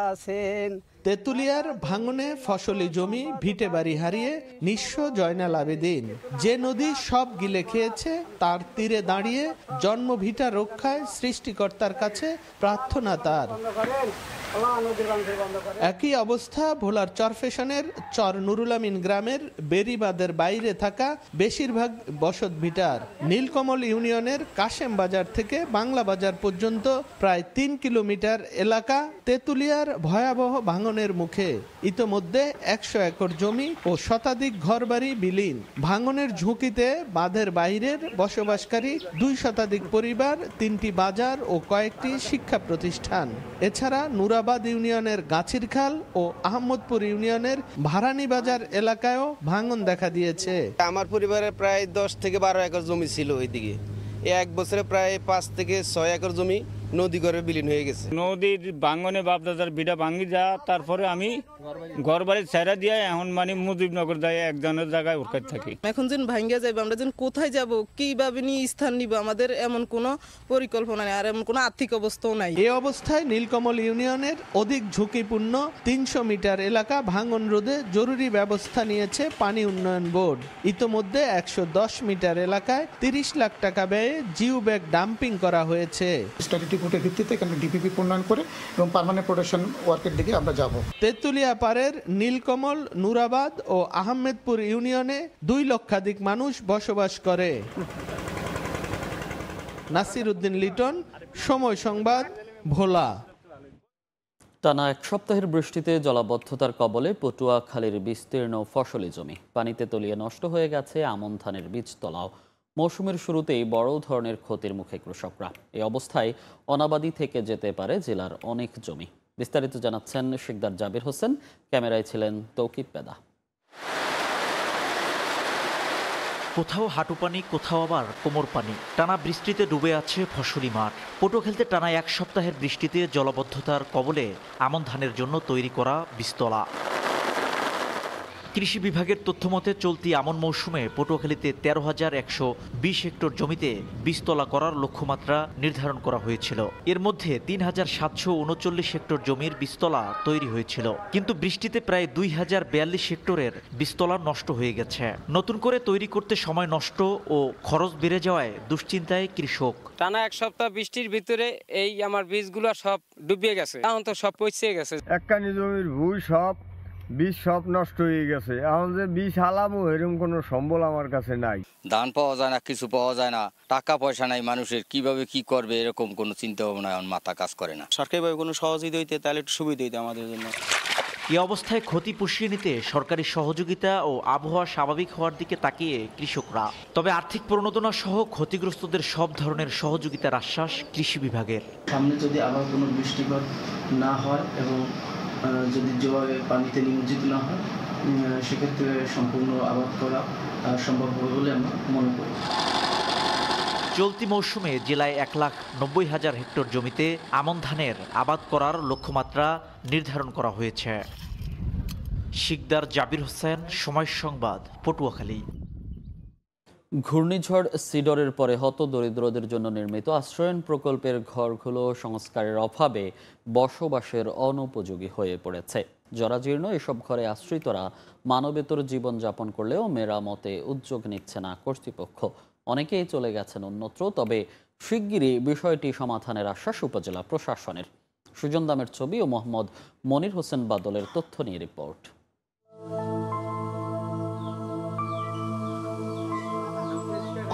আছেন। তেঁতুলিয়ার ভাঙনে ফসলি জমি ভিটে বাড়ি হারিয়ে নিঃস্ব জয়নাল আবেদিন। যে নদী সব গিলে খেয়েছে তার তীরে দাঁড়িয়ে জন্মভিটা রক্ষায় সৃষ্টিকর্তার কাছে প্রার্থনা তার। একই অবস্থা ভোলার চরফেশনের চর নুরুল আমিন গ্রামের বেরিবাদের বাইরে থাকা বেশিরভাগ বসত ভিটার। নীলকমল ইউনিয়নের কাশেম বাজার থেকে বাংলা বাজার পর্যন্ত প্রায় ৩ কিলোমিটার এলাকা তেঁতুলিয়ার ভয়াবহ ভাঙনের মুখে। ইতোমধ্যে ১০০ একর জমি ও শতাধিক ঘরবাড়ি বিলীন। ভাঙনের ঝুঁকিতে বাঁধের বাইরের বসবাসকারী ২ শতাধিক পরিবার, ৩টি বাজার ও কয়েকটি শিক্ষা প্রতিষ্ঠান। এছাড়া নুরাবাদ ইউনিয়নের গাছিরখাল ও আহমদপুর ইউনিয়নের ভারানি বাজার এলাকায়ও ভাঙন দেখা দিয়েছে। আমার পরিবারের প্রায় ১০ থেকে ১২ একর জমি ছিল ওইদিকে। এক বছরে প্রায় ৫ থেকে ৬ একর জমি নদী ঘরে বিলীন হয়ে গেছে। নদীর ভাঙনে বাপদাদার বিটা ভাঙি যা, তারপরে আমি ঘর বাড়ি ছেড়ে দিয়ে এখন মানে মুজিবনগর যায় একজনের জায়গায় ওরকার থাকি। এখন যেন ভাঙ্গা যাবে, আমরা যেন কোথায় যাব, কিভাবে নিয়ে স্থান নিব, আমাদের এমন কোনো পরিকল্পনা নেই, আর এমন কোনো আর্থিক অবস্থাও নাই। এই অবস্থায় নীলকমল ইউনিয়নের অধিক ঝুঁকিপূর্ণ ৩০০ মিটার এলাকা ভাঙন রোধে জরুরি ব্যবস্থা নিয়েছে পানি উন্নয়ন বোর্ড। ইতোমধ্যে ১১০ মিটার এলাকায় ৩০ লাখ টাকা ব্যয়ে জিও ব্যাগ ডাম্পিং করা হয়েছে। রিপোর্টের ভিত্তিতে এখানে ডিপিপি প্রণয়ন করে এবং পার্মানেন্ট প্রোটেকশন ওয়ার্কের দিকে আমরা যাব। তেঁতুলিয়া পাড়ের নীলকমল, নুরাবাদ ও আহমেদপুর ইউনিয়নে ২ লক্ষাধিক মানুষ বসবাস করে। নাসিরউদ্দিন লিটন, সময় সংবাদ, ভোলা। টানা ১ সপ্তাহের বৃষ্টিতে জলাবদ্ধতার কবলে পটুয়াখালীর বিস্তীর্ণ ফসলি জমি। পানিতে তলিয়ে নষ্ট হয়ে গেছে আমন ধানের বীজতলাও। মৌসুমের শুরুতেই বড় ধরনের ক্ষতির মুখে কৃষকরা। এই অবস্থায় অনাবাদি থেকে যেতে পারে জেলার অনেক জমি। বিস্তারিত জানাচ্ছেন শিকদার জাবির হোসেন, ক্যামেরায় ছিলেন তৌকিব পেদা। কোথাও হাঁটু পানি, কোথাও আবার কোমর পানি। টানা বৃষ্টিতে ডুবে আছে ফসলি মাঠ। পটুয়াখালীতে টানা ১ সপ্তাহের বৃষ্টিতে জলাবদ্ধতার কবলে আমন ধানের জন্য তৈরি করা বীজতলা। কৃষি বিভাগের তথ্যমতে চলতি আমন মৌসুমে পটুয়াখালীতে ১৩,১২০ হেক্টর জমিতে বীজতলা করার লক্ষ্যমাত্রা নির্ধারণ করা হয়েছিল। এর মধ্যে ৩,৭৩৯ হেক্টর জমির বীজতলা তৈরি হয়েছিল, কিন্তু বৃষ্টিতে প্রায় ২,০৪২ হেক্টরের বীজতলা নষ্ট হয়ে গেছে। নতুন করে তৈরি করতে সময় নষ্ট ও খরচ বেড়ে যাওয়ায় দুশ্চিন্তায় কৃষক। টানা ১ সপ্তাহ বৃষ্টির ভিতরে এই আমার বীজগুলো সব ডুবিয়ে গেছে, এখন তো সব পচে গেছে। একখানি জমির ভুঁই সব বীজ সব নষ্ট হয়ে গেছে। এখন যে বীজ হালামো এরকম কোনো সম্বল আমার কাছে নাই। ধান পাওয়া যায় না, কিছু পাওয়া যায় না, টাকা পয়সা নাই মানুষের, কিভাবে কি করবে এরকম কোনো চিন্তা ভাবনা এখন মাথা কাজ করে না। সরকারিভাবে কোনো সহযোগিতা হইতে তাহলে একটু সুবিধা হইতে আমাদের জন্য। এই অবস্থায় ক্ষতি পুষিয়ে নিতে সরকারি সহযোগিতা ও আবহাওয়া স্বাভাবিক হওয়ার দিকে তাকিয়ে কৃষকরা। তবে আর্থিক প্রণোদনা সহ ক্ষতিগ্রস্তদের সব ধরনের সহযোগিতার আশ্বাস কৃষি বিভাগের। সামনে যদি আবার কোনো বৃষ্টিপাত না হয় এবং যদি জোয়ারে পানিতে নিমজ্জিত না হয়, সেক্ষেত্রে সম্পূর্ণ আবাদ করা সম্ভব হবে বলে আমরা মনে করি। চলতি মৌসুমে জেলায় ১,৯০,০০০ হেক্টর জমিতে আমন ধানের আবাদ করার লক্ষ্যমাত্রা নির্ধারণ করা হয়েছে। শিকদার জাবির হোসেন, সময় সংবাদ, পটুয়াখালী। ঘূর্ণিঝড় সিডরের পরে হতদরিদ্রদের জন্য নির্মিত আশ্রয়ন প্রকল্পের ঘরগুলো সংস্কারের অভাবে বসবাসের অনুপযোগী হয়ে পড়েছে। জরাজীর্ণ এসব ঘরে আশ্রিতরা মানবেতর জীবনযাপন করলেও মেরামতে উদ্যোগ নিচ্ছে না কর্তৃপক্ষ। অনেকেই চলে গেছেন অন্যত্র, তবে শিগগিরই বিষয়টি সমাধানের আশ্বাস উপজেলা প্রশাসনের। সুজন দামের ছবি ও মোহাম্মদ মনির হোসেন বাদলের তথ্য নিয়ে রিপোর্ট।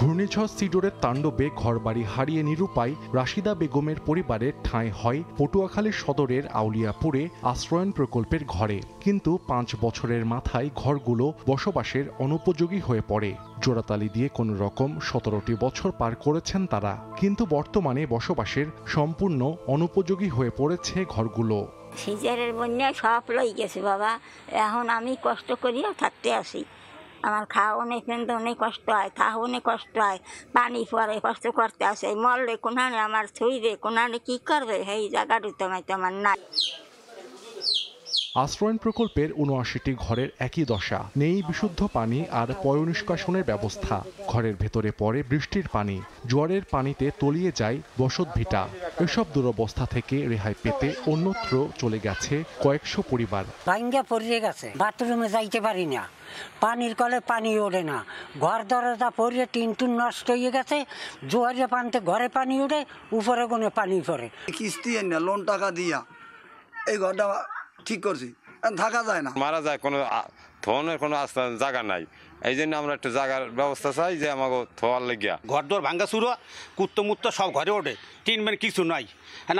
ঘূর্ণিঝড় সিডরের তাণ্ডবে ঘরবাড়ি হারিয়ে নিরুপায় রাশিদা বেগমের পরিবারের ঠাঁই হয় পটুয়াখালী সদরের আউলিয়াপুরে আশ্রয়ন প্রকল্পের ঘরে। কিন্তু ৫ বছরের মাথায় ঘরগুলো বসবাসের অনুপযোগী হয়ে পড়ে। জোড়াতালি দিয়ে কোনো রকম ১৭টি বছর পার করেছেন তারা, কিন্তু বর্তমানে বসবাসের সম্পূর্ণ অনুপযোগী হয়ে পড়েছে ঘরগুলো। সিজারের বন্যায় সব লই গেছে বাবা, এখন আমি কষ্ট করিয়া থাকতে আসি, আমার খাওয়া অনেক কিন্তু অনেক কষ্ট হয়, খাওয়া অনেক কষ্ট হয়, পানি পরে কষ্ট করতে আসে, মরলে কোনানে আমার ছুঁইবে, কোনানে কি করবে সেই জায়গাটা আমার নাই। আশ্রয়ণ প্রকল্পের ৭৯টি ঘরের একই দশা, নেই বিশুদ্ধ পানি আর পয়ঃনিষ্কাশনের ব্যবস্থা। ঘরের ভেতরে পড়ে বৃষ্টির পানি, জোয়ারের পানিতে তলিয়ে যায় বসতভিটা। এসব দুরবস্থা থেকে রেহাই পেতে অন্যত্র চলে গেছে কয়েকশো পরিবার। ভাঙ্গা পড়ে গেছে, বাথরুমে যাইতে পারি না, পানির কলে পানি ওঠে না, ঘর দরজা পড়ে টিন টুন নষ্ট হয়ে গেছে, জোয়ারে পানিতে ঘরে পানি ওঠে, উপরে কোনো পানি পড়ে। কিস্তি এনে লোন টাকা দিয়া এই ঘরটা ঠিক করছি, থাকা যায় না, মারা যায়, কোনো থনের কোনো জায়গা নাই। এই জন্য আমরা একটু জায়গার ব্যবস্থা চাই যে আমাকে থোয়ার লেগিয়া। ঘর দোর ভাঙ্গা শুরু, কুত্তো মুত্তো সব ঘরে ওঠে, টিন মানে কিছু নাই,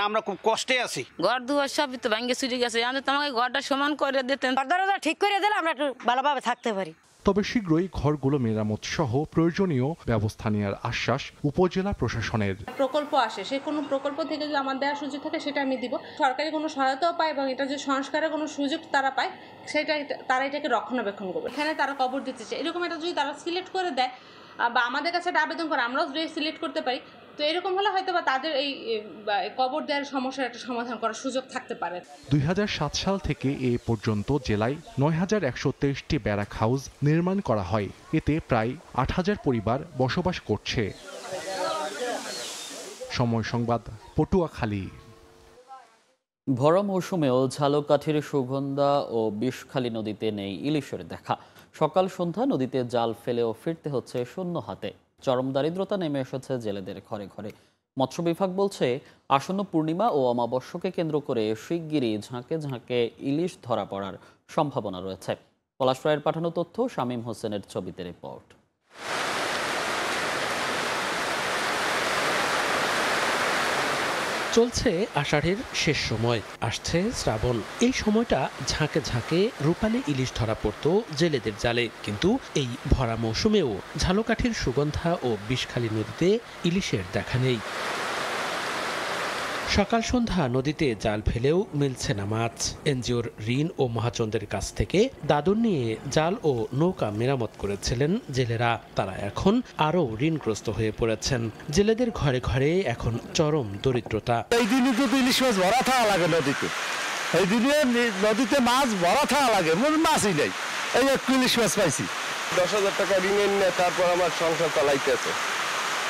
আমরা খুব কষ্টে আছি। ঘর দুয়ার সব তো ভাঙ্গে চুরি গেছে, আমাকে ঘরটা সমান করে দিতেন, দরজা ঠিক করে দিলে আমরা একটু ভালোভাবে থাকতে পারি। তবে শীঘ্রই ঘরগুলো মেরামত সহ প্রয়োজনীয় ব্যবস্থা নেওয়ার আশ্বাস উপজেলা প্রশাসনের। প্রকল্প আসে, সে কোনো প্রকল্প থেকে যদি আমার দেওয়ার সুযোগ থাকে সেটা আমি দিব, সরকারি কোনো সহায়তাও পায় এবং এটা যে সংস্কারের কোনো সুযোগ তারা পায় সেটা তারা এটাকে রক্ষণাবেক্ষণ করবে। এখানে তারা কবর দিতে চায়, এরকম এটা যদি তারা সিলেক্ট করে দেয় বা আমাদের কাছে একটা আবেদন করে আমরাও যদি সিলেক্ট করতে পারি, তো এরকম হলে হয়তো বা তাদের এই কবর দেওয়ার সমস্যার একটা সমাধান করার সুযোগ থাকতে পারে। ২০০৭ সাল থেকে এ পর্যন্ত জেলায় ৯,১২৩টি ব্যারাক হাউস নির্মাণ করা হয়। এতে প্রায় ৮,০০০ পরিবার বসবাস করছে। সময় সংবাদ, পটুয়াখালী। ভরা মৌসুমেও ঝালকাঠির সুগন্ধা ও বিষখালী নদীতে নেই ইলিশের দেখা। সকাল সন্ধ্যা নদীতে জাল ফেলেও ফিরতে হচ্ছে শূন্য হাতে। চরম দারিদ্রতা নেমে এসেছে জেলেদের ঘরে ঘরে। মৎস্য বিভাগ বলছে, আসন্ন পূর্ণিমা ও অমাবস্যাকে কেন্দ্র করে শিগগিরই ঝাঁকে ঝাঁকে ইলিশ ধরা পড়ার সম্ভাবনা রয়েছে। পলাশ রায়ের পাঠানো তথ্য, শামীম হোসেনের ছবিতে রিপোর্ট। চলছে আষাঢ়ের শেষ সময়, আসছে শ্রাবণ। এই সময়টা ঝাঁকে ঝাঁকে রূপালী ইলিশ ধরা পড়ত জেলেদের জালে। কিন্তু এই ভরা মৌসুমেও ঝালকাঠির সুগন্ধা ও বিষখালী নদীতে ইলিশের দেখা নেই। সকাল সন্ধ্যা নদীতে জাল ফেলেও মিলছে না মাছ। এনজিওর ঋণ ও মহাচন্দ্রের কাছ থেকে দাদন নিয়ে জাল ও নৌকা মেরামত করেছিলেন জেলেরা। তারা এখন আরও ঋণগ্রস্ত হয়ে পড়েছেন। জেলেদের ঘরে ঘরে এখন চরম দরিদ্রতা। এই দিনে যদি ইলিশ মাছ ভরা থাকা লাগে নদীতে, এই দিনে নদীতে মাছ ভরা থাকা লাগে, মাছই নেই। এই একটু ইলিশ মাছ পাইছি, 10,000 টাকা ঋণ এনে তারপর আমার সংসার চালাইতেছে।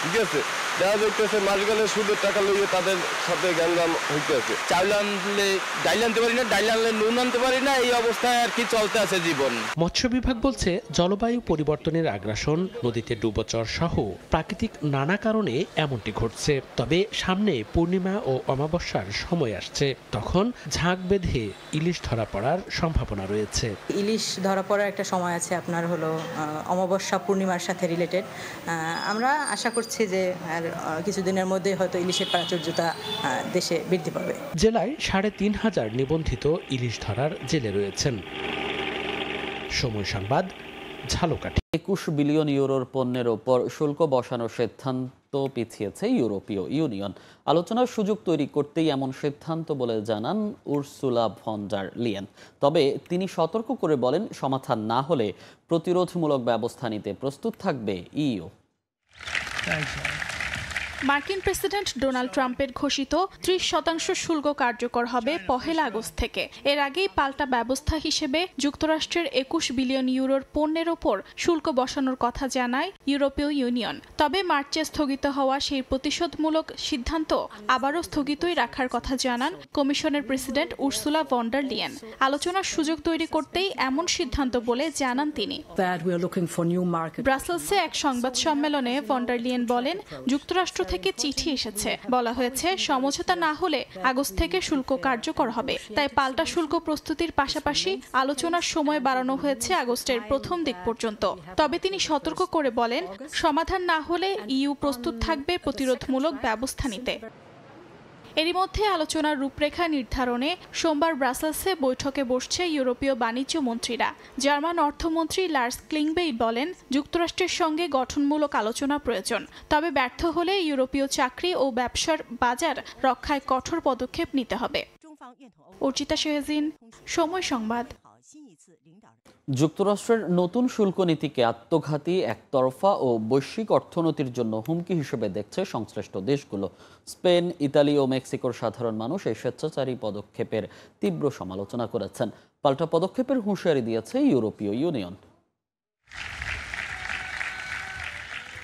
ঠিক আছে, দেখা যাইতেছে মাস গেলে সুদের টাকা লইয়ে তাদের সাথে গ্যাঞ্জাম হইতেছে। চাউল আনলে ডাইল আনতে পারি না, ডাইল আনলে নুন আনতে পারি না, এই অবস্থায় আর কি চলতে আছে জীবন। মৎস্য বিভাগ বলছে, জলবায়ু পরিবর্তনের আগ্রাসন, নদীতে ডুবোচর সহ প্রাকৃতিক নানা কারণে এমনটি ঘটছে। তবে সামনে পূর্ণিমা ও অমাবস্যার সময় আসছে, তখন ঝাঁক বেঁধে ইলিশ ধরা পড়ার সম্ভাবনা রয়েছে। ইলিশ ধরা পড়ার একটা সময় আছে, আপনার হলো অমাবস্যা পূর্ণিমার সাথে রিলেটেড। আমরা আশা করছি যে আর কিছুদিনের মধ্যে হয়তো ইলিশের প্রাচুর্যতা দেশে বৃদ্ধি পাবে। জেলায় ৩৫০০ নিবন্ধিত ইলিশ ধরার জেলে রয়েছেন। সময় সংবাদ, ঝালকাঠি। ২১ বিলিয়ন ইউরোর পণ্যের ওপর শুল্ক বসানোর সিদ্ধান্ত পিছিয়েছে ইউরোপীয় ইউনিয়ন। আলোচনার সুযোগ তৈরি করতেই এমন সিদ্ধান্ত বলে জানান উর্সুলা ভন ডার লিয়েন। তবে তিনি সতর্ক করে বলেন, সমাধান না হলে প্রতিরোধমূলক ব্যবস্থা নিতে প্রস্তুত থাকবে ইইউ। মার্কিন প্রেসিডেন্ট ডোনাল্ড ট্রাম্পের ঘোষিত ৩০% শুল্ক কার্যকর হবে ১ আগস্ট থেকে। এর আগেই পাল্টা ব্যবস্থা হিসেবে যুক্তরাষ্ট্রের ২১ বিলিয়ন ইউরোর পণ্যের ওপর শুল্ক বসানোর কথা জানায় ইউরোপীয় ইউনিয়ন। তবে মার্চে স্থগিত হওয়া সেই প্রতিশোধমূলক সিদ্ধান্ত আবারও স্থগিতই রাখার কথা জানান কমিশনের president Ursula von der Leyen. আলোচনার সুযোগ তৈরি করতেই এমন সিদ্ধান্ত বলে জানান তিনি। ব্রাসেলসে এক সংবাদ সম্মেলনে ভন ডার লিয়েন বলেন, যুক্তরাষ্ট্র থেকে চিঠি এসেছে, বলা হয়েছে সমঝোতা না হলে আগস্ট থেকে শুল্ক কার্যকর হবে। তাই পাল্টা শুল্ক প্রস্তুতির পাশাপাশি আলোচনার সময় বাড়ানো হয়েছে আগস্টের প্রথম দিক পর্যন্ত। তবে তিনি সতর্ক করে বলেন, সমাধান না হলে ইইউ প্রস্তুত থাকবে প্রতিরোধমূলক ব্যবস্থা নিতে। এরই মধ্যে আলোচনার রূপরেখা নির্ধারণে সোমবার ব্রাসেলসে বৈঠকে বসছে ইউরোপীয় বাণিজ্য মন্ত্রীরা। জার্মান অর্থমন্ত্রী লার্স ক্লিংবেই বলেন, যুক্তরাষ্ট্রের সঙ্গে গঠনমূলক আলোচনা প্রয়োজন, তবে ব্যর্থ হলে ইউরোপীয় চাকরি ও ব্যবসার বাজার রক্ষায় কঠোর পদক্ষেপ নিতে হবে। অর্চিতা শেহজিন, সময় সংবাদ। যুক্তরাষ্ট্রের নতুন শুল্ক নীতিকে আত্মঘাতী, একতরফা ও বৈশ্বিক অর্থনীতির জন্য হুমকি হিসেবে দেখছে সংশ্লিষ্ট দেশগুলো। স্পেন, ইতালি ও মেক্সিকোর সাধারণ মানুষ এই স্বেচ্ছাচারী পদক্ষেপের তীব্র সমালোচনা করেছেন। পাল্টা পদক্ষেপের হুঁশিয়ারি দিয়েছে ইউরোপীয় ইউনিয়ন।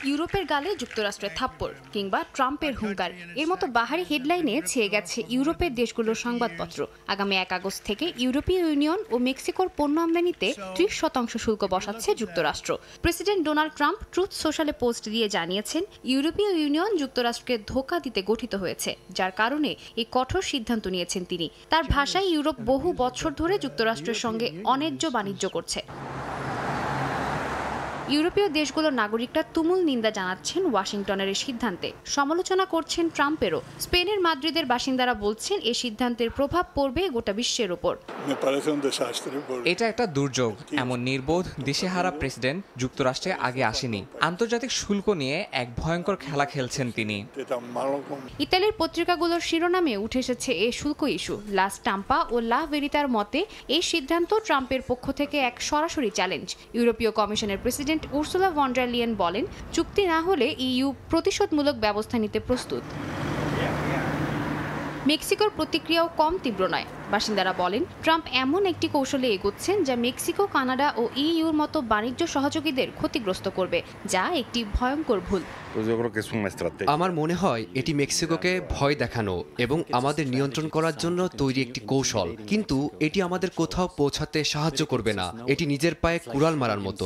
ইউরোপের গালে যুক্তরাষ্ট্রের থাপ্পড় কিংবা ট্রাম্পের হুঙ্কার, এর মতো বাহারি হেডলাইনে ছেয়ে গেছে ইউরোপের দেশগুলোর সংবাদপত্র। আগামী 1 আগস্ট থেকে ইউরোপীয় ইউনিয়ন ও মেক্সিকোর পণ্য আমদানিতে 30% শুল্ক বসাচ্ছে যুক্তরাষ্ট্র। প্রেসিডেন্ট ডোনাল্ড ট্রাম্প ট্রুথ সোশ্যালে পোস্ট দিয়ে জানিয়েছেন, ইউরোপীয় ইউনিয়ন যুক্তরাষ্ট্রকে ধোঁকা দিতে গঠিত হয়েছে, যার কারণে এই কঠোর সিদ্ধান্ত নিয়েছেন তিনি। তার ভাষায়, ইউরোপ বহু বছর ধরে যুক্তরাষ্ট্রের সঙ্গে অন্যায্য বাণিজ্য করছে। ইউরোপীয় দেশগুলোর নাগরিকরা তুমুল নিন্দা জানাচ্ছেন ওয়াশিংটনের এই সিদ্ধান্তে, সমালোচনা করছেন ট্রাম্পেরও। স্পেনের মাদ্রিদের বাসিন্দারা বলছেন, এই সিদ্ধান্তের প্রভাব পড়বে গোটা বিশ্বের ওপর। এটা একটা দুর্যোগ। এমন নির্বোধ, দিশেহারা প্রেসিডেন্ট যুক্তরাষ্ট্রে আগে আসেনি। আন্তর্জাতিক শুল্ক নিয়ে এক ভয়ঙ্কর খেলা খেলছেন তিনি। ইতালির পত্রিকাগুলোর শিরোনামে উঠে এসেছে এই শুল্ক ইস্যু। লা স্টাম্পা ও লা ভেরিতার মতে, এই সিদ্ধান্ত ট্রাম্পের পক্ষ থেকে এক সরাসরি চ্যালেঞ্জ। ইউরোপীয় কমিশনের president Ursula von der Leyen বলেন, চুক্তি না হলে ইইউ প্রতিশোধমূলক ব্যবস্থা নিতে প্রস্তুত। মেক্সিকোর প্রতিক্রিয়াও কম তীব্র নয়। বাসিন্দারা বলেন, ট্রাম্প এমন একটি কৌশলে এগোচ্ছেন যা মেক্সিকো, কানাডা ও ইইউর মতো বাণিজ্য সহযোগীদের ক্ষতিগ্রস্ত করবে, যা একটি ভয়ঙ্কর ভুল। আমার মনে হয় এটি মেক্সিকোকে ভয় দেখানো এবং আমাদের নিয়ন্ত্রণ করার জন্য তৈরি একটি কৌশল, কিন্তু এটি আমাদের কোথাও পৌঁছাতে সাহায্য করবে না। এটি নিজের পায়ে কুড়াল মারার মতো।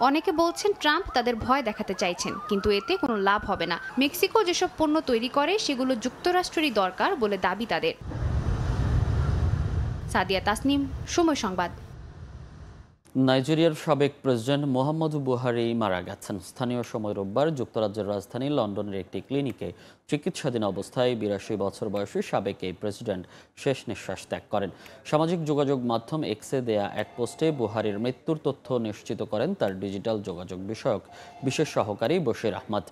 অনেকে বলছেন, ট্রাম্প তাদের ভয় দেখাতে চাইছেন, কিন্তু এতে কোনো লাভ হবে না। মেক্সিকো যেসব পণ্য তৈরি করে সেগুলো যুক্তরাষ্ট্রেরই দরকার বলে দাবি তাদের। সাদিয়া তাসনিম, সময় সংবাদ। নাইজেরিয়ার সাবেক প্রেসিডেন্ট মুহাম্মদু বুহারি মারা গেছেন। স্থানীয় সময় রোববার যুক্তরাজ্যের রাজধানী লন্ডনের একটি ক্লিনিকে চিকিৎসাধীন অবস্থায় 82 বছর বয়সী সাবেক এই প্রেসিডেন্ট শেষ নিঃশ্বাস ত্যাগ করেন। সামাজিক যোগাযোগ মাধ্যম এক্সে দেয়া এক পোস্টে বুহারির মৃত্যুর তথ্য নিশ্চিত করেন তার ডিজিটাল যোগাযোগ বিষয়ক বিশেষ সহকারী বশির আহমদ।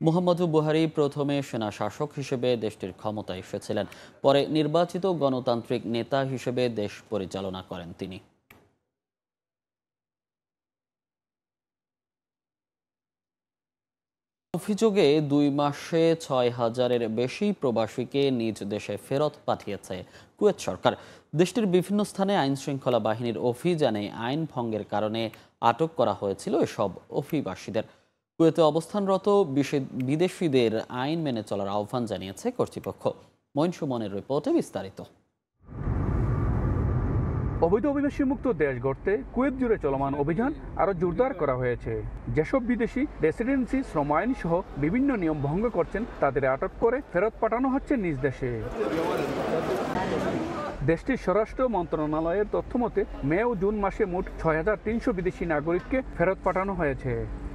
মুহাম্মদু বুহারি প্রথমে সেনা শাসক হিসেবে দেশটির ক্ষমতায় এসেছিলেন, পরে নির্বাচিত গণতান্ত্রিক নেতা হিসেবে দেশ পরিচালনা করেন তিনি। অভিযোগে 2 মাসে 6,000-এর বেশি প্রবাসীকে নিজ দেশে ফেরত পাঠিয়েছে কুয়েত সরকার। দেশটির বিভিন্ন স্থানে আইন শৃঙ্খলা বাহিনীর অভিযানে আইন ভঙ্গের কারণে আটক করা হয়েছিল এসব অভিবাসীদের। কুয়েতে অবস্থানরত বিদেশিদের আইন মেনে চলার আহ্বান জানিয়েছে কর্তৃপক্ষ। মঈন সুমনের রিপোর্টে বিস্তারিত। অবৈধ অভিবাসী মুক্ত দেশ গড়তে কুয়েত জুড়ে চলমান অভিযান আরো জোরদার করা হয়েছে। যেসব বিদেশি রেসিডেন্সি, শ্রম আইন সহ বিভিন্ন নিয়ম ভঙ্গ করছেন তাদের আটক করে ফেরত পাঠানো হচ্ছে নিজ দেশে। দেশটির স্বরাষ্ট্র মন্ত্রণালয়ের তথ্য মতে মে ও জুন মাসে মোট 6,300 বিদেশি নাগরিককে ফেরত পাঠানো হয়েছে।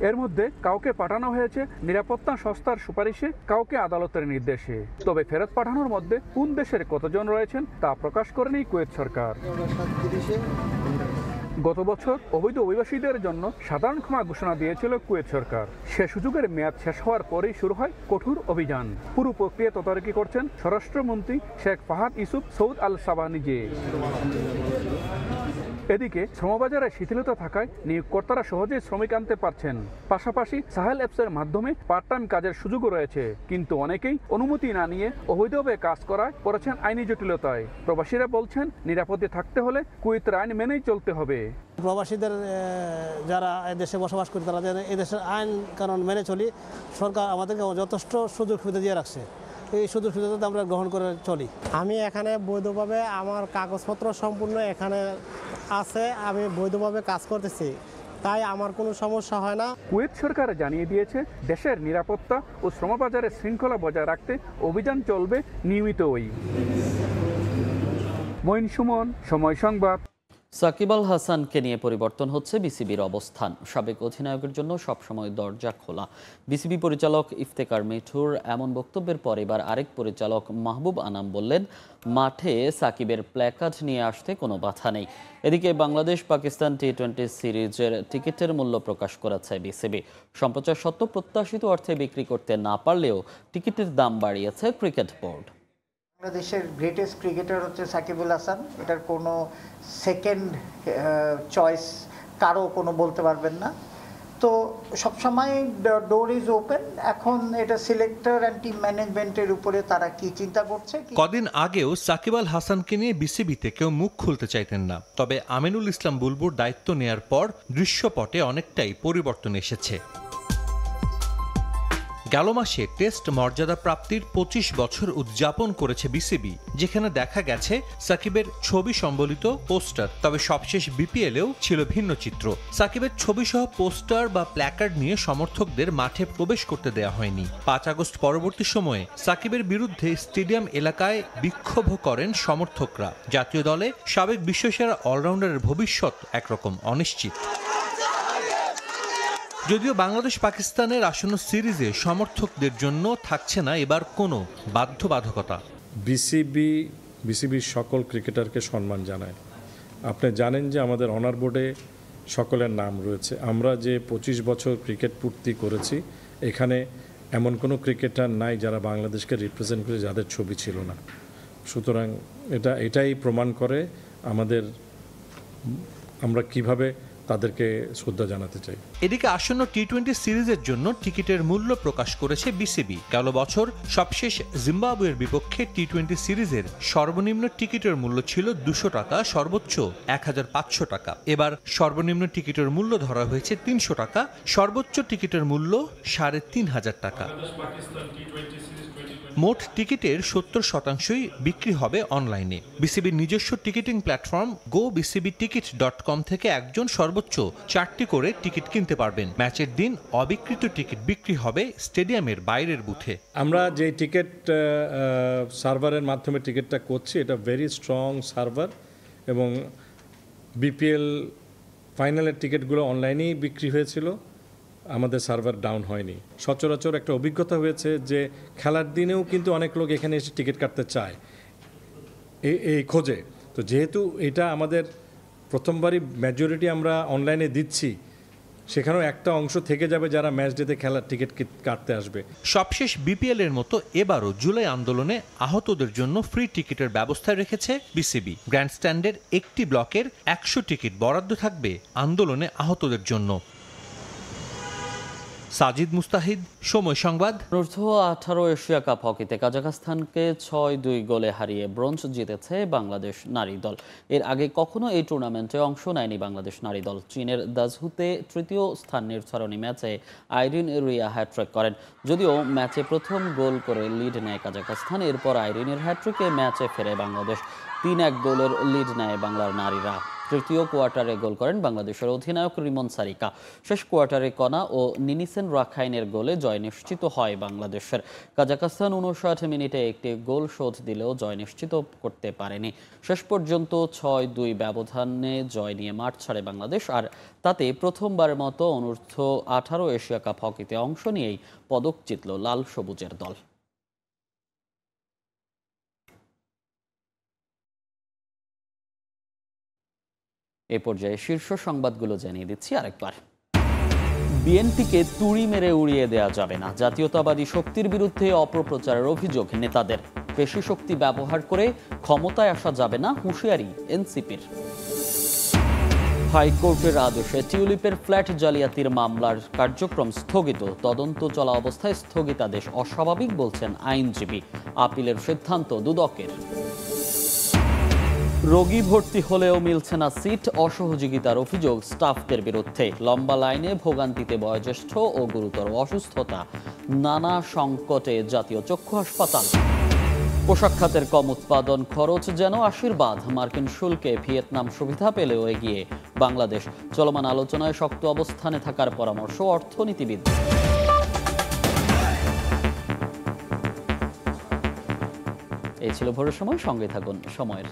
এর মধ্যে কাউকে পাঠানো হয়েছে নিরাপত্তা সংস্থার সুপারিশে, কাউকে আদালতের নির্দেশে। তবে ফেরত পাঠানোর মধ্যে কোন দেশের কতজন রয়েছেন তা প্রকাশ করেনি কুয়েত সরকার। গত বছর অবৈধ অভিবাসীদের জন্য সাধারণ ক্ষমা ঘোষণা দিয়েছিল কুয়েত সরকার। সে সুযোগের মেয়াদ শেষ হওয়ার পরেই শুরু হয় কঠোর অভিযান। পুরো প্রক্রিয়া তদারকি করছেন স্বরাষ্ট্রমন্ত্রী শেখ ফাহাদ ইউসুফ সৌদ আল সাবাহ নিজে। এদিকে শ্রমবাজারে শিথিলতা থাকায় নিয়োগকর্তারা সহজেই শ্রমিক আনতে পারছেন। পাশাপাশি সাহেল অ্যাপসের মাধ্যমে পার্ট টাইম কাজের সুযোগও রয়েছে, কিন্তু অনেকেই অনুমতি না নিয়ে অবৈধভাবে কাজ করায় পড়েছেন আইনি জটিলতায়। প্রবাসীরা বলছেন, নিরাপদে থাকতে হলে কুয়েতের আইন মেনেই চলতে হবে। প্রবাসীদের যারা এদেশে বসবাস করি তারা যেন এদেশের আইন কানুন মেনে চলি। সরকার আমাদেরকে যথেষ্ট সুযোগ সুবিধা দিয়ে রাখছে, এই সুযোগ সুবিধা আমরা গ্রহণ করে চলি। আমি এখানে বৈধভাবে, আমার কাগজপত্র সম্পূর্ণ এখানে আছে, আমি বৈধভাবে কাজ করতেছি, তাই আমার কোনো সমস্যা হয় না। কুয়েত সরকার জানিয়ে দিয়েছে, দেশের নিরাপত্তা ও শ্রমবাজারের শৃঙ্খলা বজায় রাখতে অভিযান চলবে নিয়মিতই। মঈন সুমন, সময় সংবাদ। সাকিব আল হাসানকে নিয়ে পরিবর্তন হচ্ছে বিসিবির অবস্থান। সাবেক অধিনায়কের জন্য সবসময় দরজা খোলা। বিসিবি পরিচালক ইফতেখার মিঠুর এমন বক্তব্যের পর এবার আরেক পরিচালক মাহবুব আনাম বললেন, মাঠে সাকিবের প্ল্যাকার্ড নিয়ে আসতে কোনো বাধা নেই। এদিকে বাংলাদেশ পাকিস্তান টি-20 সিরিজের টিকিটের মূল্য প্রকাশ করেছে বিসিবি। সম্প্রচার সত্ত্বেও প্রত্যাশিত অর্থে বিক্রি করতে না পারলেও টিকিটের দাম বাড়িয়েছে ক্রিকেট বোর্ড। বাংলাদেশের গ্রেটেস্ট ক্রিকেটার হচ্ছে সাকিবুল হাসান, এটার কোনো সেকেন্ড চয়েস কারো কোনো বলতে পারবেন না। তো সবসময় ডোর ইজ ওপেন। এখন এটা সিলেক্টর অ্যান্ড টিম ম্যানেজমেন্টের উপরে তারা কি চিন্তা করছে। কদিন আগেও সাকিব আল হাসানকে নিয়ে বিসিবিতে কেউ মুখ খুলতে চাইতেন না, তবে আমিনুল ইসলাম বুলবুল দায়িত্ব নেয়ার পর দৃশ্যপটে অনেকটাই পরিবর্তন এসেছে। গেল মাসে টেস্ট মর্যাদা প্রাপ্তির 25 বছর উদযাপন করেছে বিসিবি, যেখানে দেখা গেছে সাকিবের ছবি সম্বলিত পোস্টার। তবে সবশেষ বিপিএলেও ছিল ভিন্ন চিত্র। সাকিবের ছবি সহ পোস্টার বা প্ল্যাকার্ড নিয়ে সমর্থকদের মাঠে প্রবেশ করতে দেওয়া হয়নি। 5 আগস্ট পরবর্তী সময়ে সাকিবের বিরুদ্ধে স্টেডিয়াম এলাকায় বিক্ষোভ করেন সমর্থকরা। জাতীয় দলে সাবেক বিশ্বসেরা অলরাউন্ডারের ভবিষ্যৎ একরকম অনিশ্চিত। যদিও বাংলাদেশ পাকিস্তানের আসন্ন সিরিজে সমর্থকদের জন্য থাকছে না এবার কোনো বাধ্যবাধকতা। বিসিবির সকল ক্রিকেটারকে সম্মান জানায়। আপনি জানেন যে আমাদের অনার বোর্ডে সকলের নাম রয়েছে। আমরা যে 25 বছর ক্রিকেট পূর্তি করেছি, এখানে এমন কোনো ক্রিকেটার নাই যারা বাংলাদেশকে রিপ্রেজেন্ট করে যাদের ছবি ছিল না। সুতরাং এটাই প্রমাণ করে আমরা কিভাবে তাদেরকে শ্রদ্ধা জানাতে চাই। এদিকে আসন্ন টি-20 সিরিজের জন্য টিকিটের মূল্য প্রকাশ করেছে বিসিবি। গেল বছর সবশেষ জিম্বাবুয়ের বিপক্ষে টি-20 সিরিজের সর্বনিম্ন টিকিটের মূল্য ছিল 200 টাকা, সর্বোচ্চ 1500 টাকা। এবার সর্বনিম্ন টিকিটের মূল্য ধরা হয়েছে 300 টাকা, সর্বোচ্চ টিকিটের মূল্য 3500 টাকা। মোট টিকিটের 70% বিক্রি হবে অনলাইনে। বিসিবির নিজস্ব টিকিটিং প্ল্যাটফর্ম gobcbticket.com থেকে একজন সর্বোচ্চ 4টি করে টিকিট কিনতে পারবেন। ম্যাচের দিন অবিকৃত টিকিট বিক্রি হবে স্টেডিয়ামের বাইরের বুথে। আমরা যে টিকিট সার্ভারের মাধ্যমে টিকিটটা করছি, এটা ভেরি স্ট্রং সার্ভার, এবং বিপিএল ফাইনালের টিকিটগুলো অনলাইনেই বিক্রি হয়েছিল, আমাদের সার্ভার ডাউন হয়নি। সচরাচর একটা অভিজ্ঞতা হয়েছে যে খেলার দিনেও কিন্তু অনেক লোক এখানে এসে টিকিট কাটতে চায় এই খোঁজে। তো যেহেতু এটা আমাদের প্রথমবারই মেজরিটি আমরা অনলাইনে দিচ্ছি, সেখানেও একটা অংশ থেকে যাবে যারা ম্যাচ ডেতে খেলার টিকিট কাটতে আসবে। সবশেষ বিপিএল এর মতো এবারও জুলাই আন্দোলনে আহতদের জন্য ফ্রি টিকিটের ব্যবস্থা রেখেছে বিসিবি। গ্র্যান্ডস্ট্যান্ডের একটি ব্লকের 100 টিকিট বরাদ্দ থাকবে আন্দোলনে আহতদের জন্য। সাজিদ মুস্তাহিদ, সময় সংবাদ। অনূর্ধ্ব 18 এশিয়া কাপ হকিতে কাজাখস্তানকে 6-2 গোলে হারিয়ে ব্রোঞ্জ জিতেছে বাংলাদেশ নারী দল। এর আগে কখনো এই টুর্নামেন্টে অংশ নেয়নি বাংলাদেশ নারী দল। চীনের দাসহুতে তৃতীয় স্থান নির্ধারণী ম্যাচে আইরিন রিয়া হ্যাট্রিক করেন। যদিও ম্যাচে প্রথম গোল করে লিড নেয় কাজাখস্তান, এরপর আইরিনের হ্যাট্রিকে ম্যাচে ফেরে বাংলাদেশ। 3-1 গোলের লিড নেয় বাংলার নারীরা। তৃতীয় কোয়ার্টারে গোল করেন বাংলাদেশের অধিনায়ক রিমন সারিকা। শেষ কোয়ার্টারে কণা ও নিনিসেন রাখাইনের গোলে জয় নিশ্চিত হয় বাংলাদেশের। কাজাখস্তান 59 মিনিটে একটি গোল শোধ দিলেও জয় নিশ্চিত করতে পারেনি। শেষ পর্যন্ত 6-2 ব্যবধানে জয় নিয়ে মাঠ ছাড়ে বাংলাদেশ, আর তাতে প্রথমবারের মতো অনূর্ধ্ব 18 এশিয়া কাপ হকিতে অংশ নিয়েই পদক জিতল লাল সবুজের দল। এ পর্যায়ে শীর্ষ সংবাদগুলো জানিয়ে দিচ্ছি আরেকবার। বিএনপিকে তুড়ি মেরে উড়িয়ে দেওয়া যাবে না, জাতীয়তাবাদী শক্তির বিরুদ্ধে অপপ্রচারের অভিযোগ নেতাদের। পেশি শক্তি ব্যবহার করে ক্ষমতায় আসা যাবে না, হুঁশিয়ারি এনসিপির। হাইকোর্টের আদেশে টিউলিপের ফ্ল্যাট জালিয়াতির মামলার কার্যক্রম স্থগিত। তদন্ত চলা অবস্থায় স্থগিতাদেশ অস্বাভাবিক বলছেন আইনজীবী। আপিলের সিদ্ধান্ত দুদকের। রোগী ভর্তি হলেও মিলছে না সিট, অসহযোগিতার অভিযোগ স্টাফদের বিরুদ্ধে। লম্বা লাইনে ভোগান্তিতে বয়োজ্যেষ্ঠ ও গুরুতর অসুস্থতা, নানা সংকটে জাতীয় চক্ষু হাসপাতাল। পোশাক খাতের কম উৎপাদন খরচ যেন আশীর্বাদ, মার্কিন শুল্কে ভিয়েতনাম সুবিধা পেলেও এগিয়ে বাংলাদেশ। চলমান আলোচনায় শক্ত অবস্থানে থাকার পরামর্শ অর্থনীতিবিদ। এই ছিল ভোরের সময়, সঙ্গে থাকুন সময়ের।